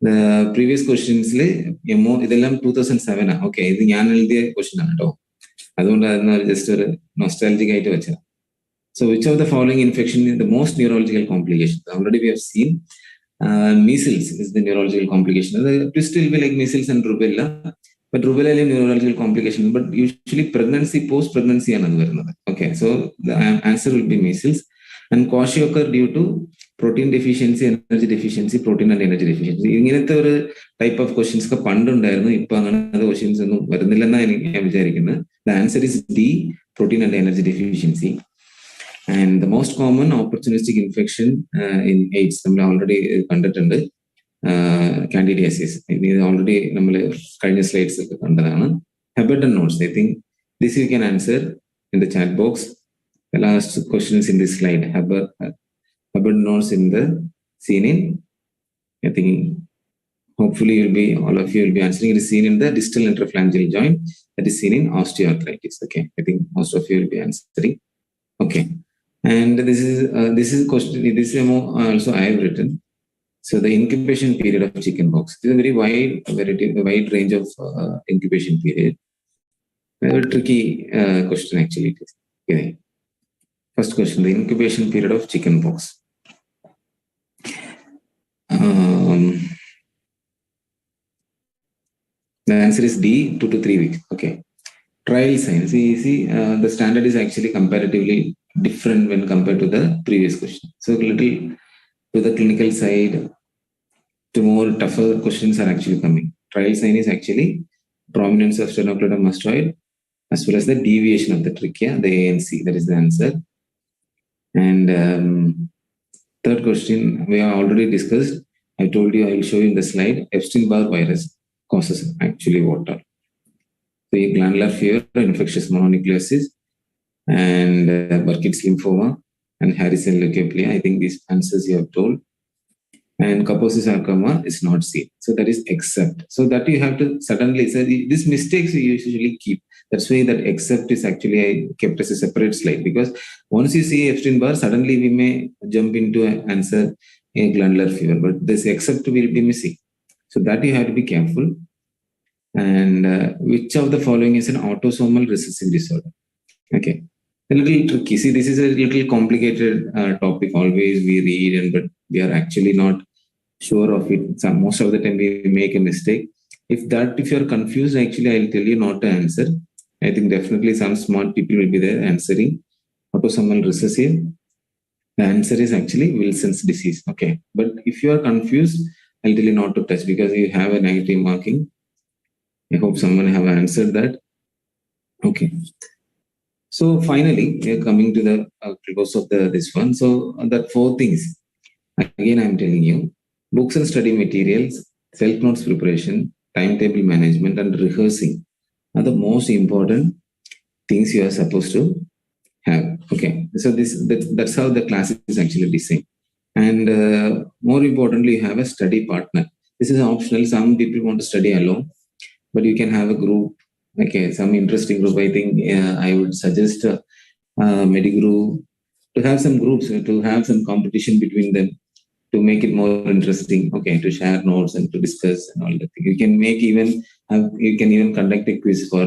the previous questions, idellam 2007. Okay, this is question. That's just a nostalgic. So which of the following infection is the most neurological complication? Already we have seen measles is the neurological complication. The twist will be like measles and rubella, but rubella is neurological complication. But usually pregnancy, post-pregnancy, another. Okay, so the answer will be measles. And cause occur due to protein deficiency, energy deficiency, protein and energy deficiency. ഇങ്ങനത്തെ ഒരു type of questions ഒക്കെ പണ്ടുണ്ടായിരുന്നു. ഇപ്പൊ അങ്ങനത്തെ questions ഒന്നും വരുന്നില്ലെന്നാണ് ഞാൻ വിചാരിക്കുന്നത്. The answer is D, protein and energy deficiency. And the most common opportunistic infection in AIDS, we already conducted candidiasis. Already we slides. Heparin nodes, I think this you can answer in the chat box. The last question is in this slide. Heparin nodes in the seen in, I think hopefully all of you will be answering. It is seen in the distal interphalangeal joint, that is seen in osteoarthritis. Okay, I think most of you will be answering. Okay. And this is question. This is also I have written. So the incubation period of chickenpox. This is a very wide range of incubation period. Very tricky question actually. Okay. First question: the incubation period of chickenpox. The answer is D, 2 to 3 weeks. Okay. Trial signs. See, the standard is actually comparatively different when compared to the previous question. So a little to the clinical side, to more tougher questions are actually coming. Trial sign is actually prominence of sternocleidomastoid mastoid as well as the deviation of the trachea, the ANC. That is the answer. And third question we have already discussed. I told you I will show you in the slide. Epstein-Barr virus causes actually what? The glandular fever, infectious mononucleosis, and Burkitt's lymphoma and Harrison leukemia. I think these answers you have told. And Kaposi sarcoma is not seen. So that is except. So that you have to suddenly say these mistakes you usually keep. That's why that except is actually I kept as a separate slide, because once you see Epstein-Barr, suddenly we may jump into an answer a glandular fever, but this except will be missing. So that you have to be careful. And which of the following is an autosomal recessive disorder? Okay, a little tricky. See, this is a little complicated topic. Always we read, but we are actually not sure of it. Most of the time we make a mistake. If you are confused, actually I'll tell you not to answer. I think definitely some smart people will be there answering. Autosomal recessive. The answer is actually Wilson's disease. Okay, but if you are confused, I'll tell you not to touch because you have a negative marking. I hope someone have answered that. Okay. So finally, we are coming to the close of this one. So that 4 things. Again, I'm telling you, books and study materials, self-notes preparation, timetable management, and rehearsing are the most important things you are supposed to have. Okay. So that's how the class is actually designed. And more importantly, you have a study partner. This is optional. Some people want to study alone, but you can have a group. Okay, some interesting group. I think I would suggest Mediguru to have some groups, to have some competition between them, to make it more interesting. Okay, to share notes and to discuss and all that. You can you can even conduct a quiz for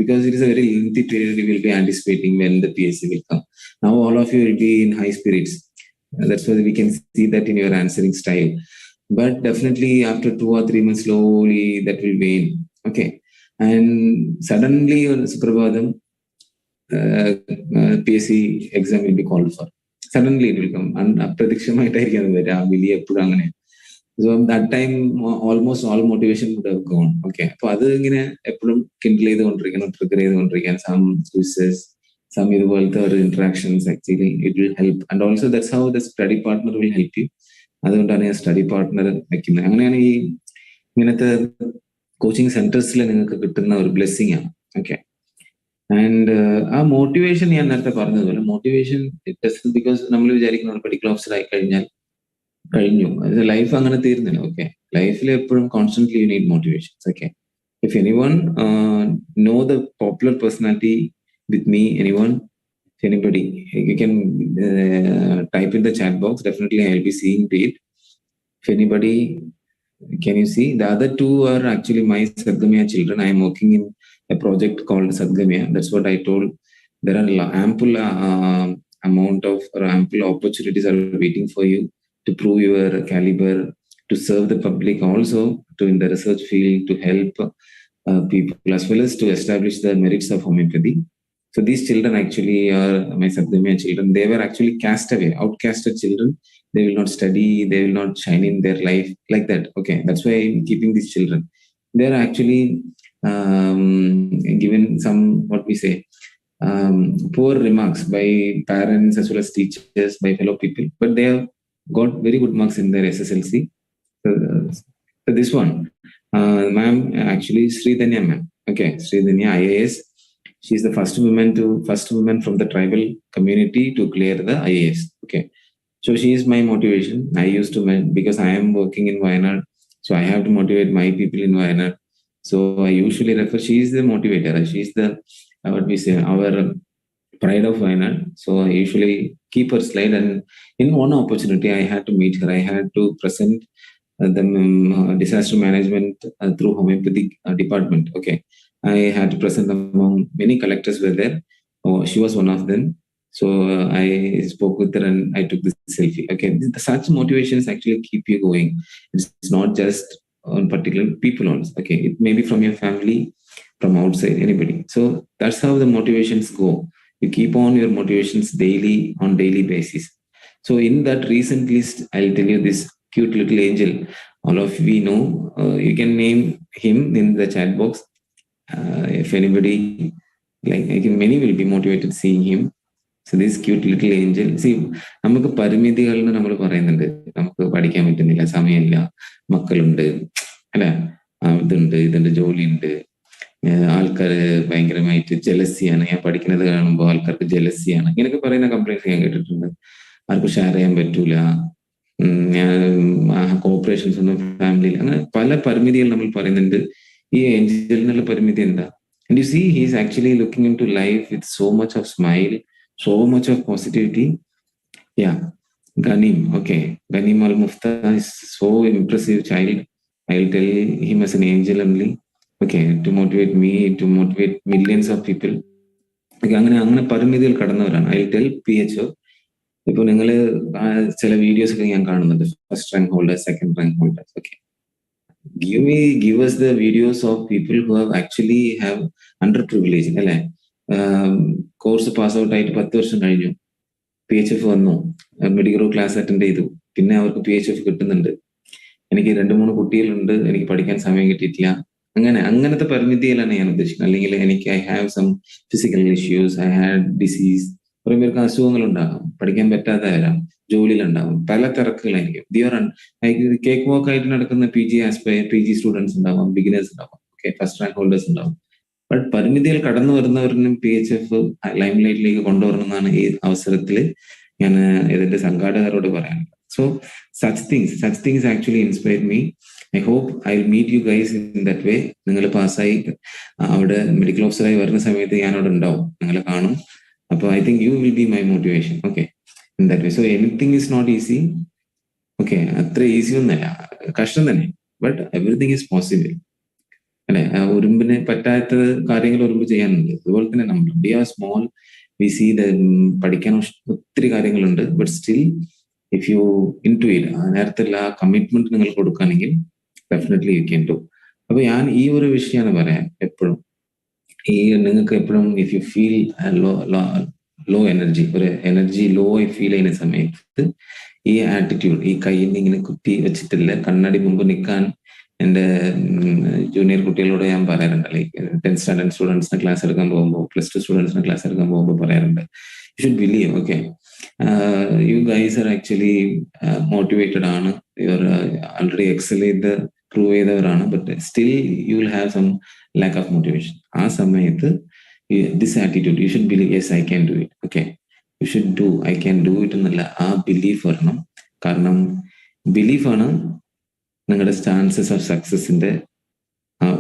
because it is a very lengthy period. You will be anticipating when the PSC will come. Now all of you will be in high spirits. That's why we can see that in your answering style. But definitely after 2 or 3 months, slowly that will wane. Okay. And suddenly on Suprabhadam, PSC exam will be called for. Suddenly it will come. So that time almost all motivation would have gone. Okay. So some quizzes, some other interactions, actually it will help. And also that's how the study partner will help you. അതുകൊണ്ടാണ് ഞാൻ study partner വെക്കുന്നത്. അങ്ങനെയാണ് ഈ ഇങ്ങനത്തെ coaching സെന്റേഴ്സിൽ നിങ്ങൾക്ക് കിട്ടുന്ന ഒരു blessing ആണ്. ഓക്കെ. ആൻഡ് ആ മോട്ടിവേഷൻ ഞാൻ നേരത്തെ പറഞ്ഞതുപോലെ മോട്ടിവേഷൻ ബിക്കോസ് നമ്മൾ വിചാരിക്കുന്ന ഒരു മെഡിക്കൽ ഓഫീസർ ആയി കഴിഞ്ഞാൽ കഴിഞ്ഞു, ലൈഫ് അങ്ങനെ തീരുന്നില്ല. ഓക്കെ, ലൈഫിൽ എപ്പോഴും constantly you need motivations. Okay, if anyone know the popular personality with me, if anybody, you can type in the chat box. Definitely I'll be seeing it. If anybody, can you see? The other two are actually my Sadgamaya children. I am working in a project called Sadgamaya. That's what I told. There are ample amount of or ample opportunities are waiting for you to prove your caliber, to serve the public, also to in the research field, to help people, as well as to establish the merits of homeopathy. So these children actually are my Sadgamaya children. They were actually cast away, outcasted children. They will not study, they will not shine in their life like that. Okay, that's why I'm keeping these children. They're actually given some, what we say, poor remarks by parents as well as teachers, by fellow people, but they have got very good marks in their SSLC. So this one, ma'am, actually Sridhanya ma'am. Okay, Sridhanya IAS. She's the first woman from the tribal community to clear the IAS. Okay, so she is my motivation. I used to, because I am working in Wayanad, so I have to motivate my people in Wayanad. So I usually refer, she is the motivator. She is the, what we say, our pride of Wayanad. So I usually keep her slide, and in one opportunity I had to meet her. I had to present the disaster management through homeopathic department. Okay, I had to present among many collectors were there. Oh, she was one of them. So I spoke with her and I took this selfie. Okay, such motivations actually keep you going. It's not just on particular people also. Okay, it may be from your family, from outside, anybody. So that's how the motivations go. You keep on your motivations on daily basis. So in that recent list, I'll tell you this cute little angel. All of we know. You can name him in the chat box. If anybody, like, I think many will be motivated seeing him. So this cute little angel. See, നമുക്ക് പരിമിതികളെന്ന് നമ്മൾ പറയുന്നുണ്ട്. നമുക്ക് പഠിക്കാൻ പറ്റുന്നില്ല, സമയമില്ല, മക്കളുണ്ട്, അല്ല, ഇതുണ്ട്, ജോലിയുണ്ട്, ആൾക്കാർ ഭയങ്കരമായിട്ട് ജലസിയാണ്, ഞാൻ പഠിക്കുന്നത് കാണുമ്പോൾ ആൾക്കാർക്ക് ജലസിയാണ്, ഇങ്ങനെയൊക്കെ പറയുന്ന കംപ്ലൈൻസ് ഞാൻ കേട്ടിട്ടുണ്ട്. ആർക്കും ഷെയർ ചെയ്യാൻ പറ്റൂല, ഞാൻ കോപ്പറേഷൻസ് ഒന്നും ഫാമിലിയിൽ, അങ്ങനെ പല പരിമിതികൾ നമ്മൾ പറയുന്നുണ്ട്. ഈ ഏഞ്ചലിനുള്ള പരിമിതി എന്താ? And you see, he is actually looking into life with so much of smile, so much of positivity. Yeah, Ghanim. Okay, Ghanim Al Mufta is so impressive child. I'll tell him as an angel only. Okay, to motivate me, to motivate millions of people. Okay, അങ്ങനെ പരിമിതികൾ കടന്നവരാണ്. I'll tell PHO. ഇപ്പോൾ നിങ്ങൾ ചില videos ഒക്കെ ഞാൻ കാണുന്നുണ്ട്, first rank holders, second rank holders. Okay, give us the videos of people who have actually have underprivileged, അല്ലെ, course pass out ആയിട്ട് 10 വർഷം കഴിഞ്ഞു, PHF വന്നു, മെഡിഗുറു ക്ലാസ് അറ്റൻഡ് ചെയ്തു, പിന്നെ അവർക്ക് PHF കിട്ടുന്നുണ്ട്. എനിക്ക് 2-3 കുട്ടികളുണ്ട്, എനിക്ക് പഠിക്കാൻ സമയം കിട്ടിയിട്ടില്ല. അങ്ങനത്തെ പരിമിതിയിലാണ് ഞാൻ ഉദ്ദേശിക്കുന്നത്. അല്ലെങ്കിൽ എനിക്ക് I have some physical issues, I had disease. കുറെ പേർക്ക് അസുഖങ്ങളുണ്ടാകും, പഠിക്കാൻ പറ്റാതെ വരാം, ജോലിയിലുണ്ടാവും, പല തിരക്കുകളായിരിക്കും. കേക്ക് വാക്ക് ആയിട്ട് നടക്കുന്ന PG സ്റ്റുഡൻസ് ഉണ്ടാവാം, ബിഗിനേഴ്സ് ഉണ്ടാവാം, ഓക്കെ, ഫസ്റ്റ് റാങ്ക് ഹോൾഡേഴ്സ് ഉണ്ടാവും. ബട്ട് പരിമിതികൾ കടന്നു വരുന്നവരിനും PHF ലൈം ലൈറ്റിലേക്ക് കൊണ്ടുവരണമെന്നാണ് ഈ അവസരത്തിൽ ഞാൻ ഇതിന്റെ സംഘാടകരോട് പറയാനുള്ളത്. So such things actually inspired me. I hope I'll meet you guys in that way. നിങ്ങൾ പാസ്സായി അവിടെ മെഡിക്കൽ ഓഫീസറായി വരുന്ന സമയത്ത് ഞാൻ അവിടെ ഉണ്ടാവും, നിങ്ങളെ കാണും. അപ്പോൾ I think you will be my motivation. Okay, in that way. So anything is not easy. Okay, അത്ര ഈസി ഒന്നല്ല, കഷ്ടം തന്നെ. ബട്ട് എവറിഥിങ് ഈസ് പോസിബിൾ, അല്ലെ. ഉറുമ്പിന് പറ്റാത്ത കാര്യങ്ങൾ ഉറുമ്പ് ചെയ്യാനുണ്ട്. അതുപോലെ തന്നെ നമ്മൾ we are small, we see പഠിക്കാൻ ഒത്തിരി കാര്യങ്ങളുണ്ട്. But still if you in to it, നേരത്തുള്ള ആ കമ്മിറ്റ്മെന്റ് നിങ്ങൾ കൊടുക്കുകയാണെങ്കിൽ ഡെഫിനറ്റ്ലി യു ക്യാൻ ഡു. അപ്പൊ ഞാൻ ഈ ഒരു വിഷയമാണ് പറയാൻ എപ്പോഴും. ഈ നിങ്ങൾക്ക് എപ്പോഴും if you feel low energy, ഒരു എനർജി ലോ ആയി ഫീൽ ചെയ്യുന്ന സമയത്ത് ഈ ആറ്റിറ്റ്യൂഡ്, ഈ കയ്യിൽ ഇങ്ങനെ കുത്തി വെച്ചിട്ടില്ല കണ്ണാടി മുമ്പ് നിൽക്കാൻ എൻ്റെ ജൂനിയർ കുട്ടികളോട് ഞാൻ പറയാറുണ്ട്. ലൈക്ക് 10th സ്റ്റാൻഡേർഡ് സ്റ്റുഡൻസിന് ക്ലാസ് എടുക്കാൻ പോകുമ്പോൾ, +2 സ്റ്റുഡൻസിന് ക്ലാസ് എടുക്കാൻ പോകുമ്പോൾ പറയാറുണ്ട്, you should believe. Okay, you guys are actually motivated ആണ്, യു ആർ ആൾറെഡി എക്സൽ ചെയ്ത് പ്രൂവ് ചെയ്തവരാണ്. But still you will have some lack of motivation. ആ സമയത്ത് this attitude you should believe yes I can do it. Okay, you should do, I can do it എന്നുള്ള ആ belief വരണം. കാരണം ബിലീഫാണ് നിങ്ങളുടെ chances of സക്സസിന്റെ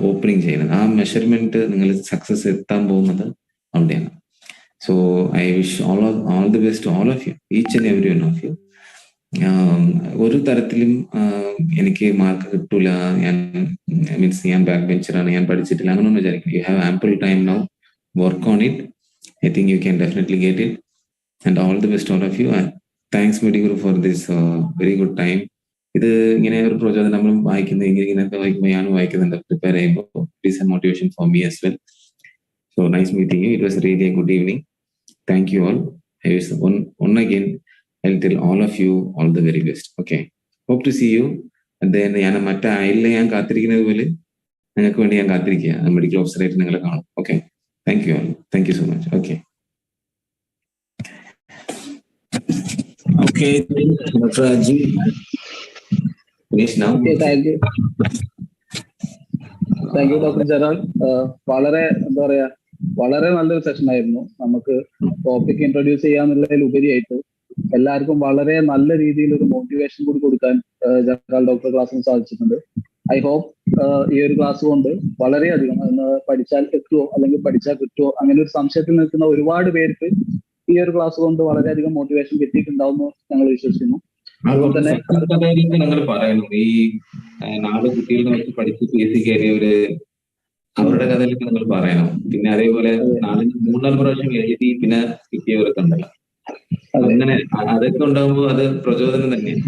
opening ചെയ്യുന്നത്. ആ measurement നിങ്ങൾ സക്സസ് എത്താൻ പോകുന്നത് അവിടെയാണ്. So I wish all the best to all of you, each and every one of you. ഒരു തരത്തിലും എനിക്ക് മാർക്ക് കിട്ടൂല, ഞാൻ മീൻസ് ഞാൻ ബാക്ക് ബെഞ്ചറാണ്, ഞാൻ പഠിച്ചിട്ടില്ല, അങ്ങനെയൊന്നും വിചാരിക്കില്ല. You have ample time now, work on it. I think you can definitely get it. And all the best all of you. And thanks Mediguru for this very good time. ഇത് ഇങ്ങനെ ഒരു പ്രചോദനം നമ്മൾ വായിക്കുന്നത് ഇങ്ങനത്തെ വായിക്കുമ്പോൾ ഞാനും വായിക്കുന്നുണ്ട് പ്രിപ്പയർ ചെയ്യുമ്പോൾ. It is A motivation for me as well. So nice meeting you. It was really A good evening. Thank you all. I wish one again I'll tell all of you all the very best. Okay, hope to see you. And then ഞാൻ മറ്റേ അയലിൽ ഞാൻ കാത്തിരിക്കുന്നത് പോലെ നിങ്ങൾക്ക് വേണ്ടി ഞാൻ കാത്തിരിക്കുക, medical ഓഫീസറായിട്ട് നിങ്ങളെ കാണും. Okay, thank you all. Thank you so much. Okay okay doctor Aji finish now. Thank you doctor ജെറാൾ. വളരെ എന്താ പറയാ, വളരെ നല്ലൊരു സെഷൻ ആയിരുന്നു. നമുക്ക് ടോപ്പിക് ഇൻട്രൊഡ്യൂസ് ചെയ്യാന്നുള്ളതിൽ ഉപരിയായിട്ട് എല്ലാവർക്കും വളരെ നല്ല രീതിയിൽ ഒരു മോട്ടിവേഷൻ കൂടി കൊടുക്കാൻ ജനറൽ ഡോക്ടർ ക്ലാസ്സിന് സാധിച്ചിട്ടുണ്ട്. ഐ ഹോപ്പ് ഈ ഒരു ക്ലാസ് കൊണ്ട് വളരെയധികം പഠിച്ചാൽ എത്തുമോ അല്ലെങ്കിൽ പഠിച്ചാൽ കിട്ടുമോ അങ്ങനെ ഒരു സംശയത്തിൽ നിൽക്കുന്ന ഒരുപാട് പേർക്ക് ഈ ഒരു ക്ലാസ് കൊണ്ട് വളരെയധികം മോട്ടിവേഷൻ കിട്ടിയിട്ടുണ്ടാവുമെന്ന് ഞങ്ങൾ വിശ്വസിക്കുന്നു. അതുപോലെ തന്നെ നിങ്ങൾ പറയുന്നു ഈ 4 കുട്ടികളെ വെച്ച് പഠിച്ച് PSC കയറിയവര് അവരുടെ കഥയിലൊക്കെ നിങ്ങൾ പറയണം. പിന്നെ അതേപോലെ 3-4 പ്രാവശ്യം എഴുതി പിന്നെ കിട്ടിയവരൊക്കെ ഉണ്ടല്ലോ, അങ്ങനെ അതൊക്കെ ഉണ്ടാകുമ്പോൾ അത് പ്രചോദനം തന്നെയാണ്.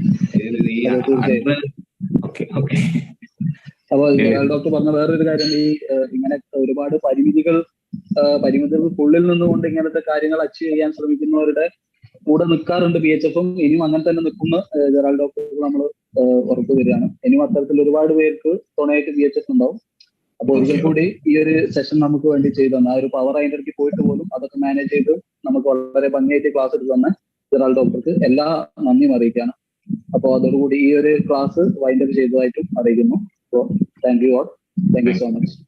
അപ്പോൾ ഡോക്ടർ പറഞ്ഞ വേറൊരു കാര്യം, ഈ ഇങ്ങനെ ഒരുപാട് പരിമിതികൾക്കുള്ളിൽ നിന്നുകൊണ്ട് ഇങ്ങനത്തെ കാര്യങ്ങൾ അച്ചീവ് ചെയ്യാൻ ശ്രമിക്കുന്നവരുടെ കൂടെ നിൽക്കാറുണ്ട് PHFും. ഇനിയും അങ്ങനെ തന്നെ നിൽക്കുന്ന ജനറൽ ഡോക്ടർ നമ്മൾ ഉറപ്പു തരികയാണ്. ഇനിയും അത്തരത്തിൽ ഒരുപാട് പേർക്ക് തുണയായിട്ട് PHF ഉണ്ടാവും. അപ്പോൾ ഒരിക്കൽ കൂടി ഈ ഒരു സെഷൻ നമുക്ക് വേണ്ടി ചെയ്തു തന്നെ, ആ ഒരു പവർ അതിൻ്റെ പോയിട്ട് പോലും അതൊക്കെ മാനേജ് ചെയ്ത് നമുക്ക് വളരെ ഭംഗിയായിട്ട് ക്ലാസ് എടുത്ത് തന്നെ ജനറൽ ഡോക്ടർക്ക് എല്ലാ നന്ദിയും അറിയിക്കുകയാണ്. അപ്പോൾ അതോടുകൂടി ഈ ഒരു ക്ലാസ് വൈൻഡപ്പ് ചെയ്തതായിട്ടും അറിയിക്കുന്നു. അപ്പോൾ thank you all. Thank you so much.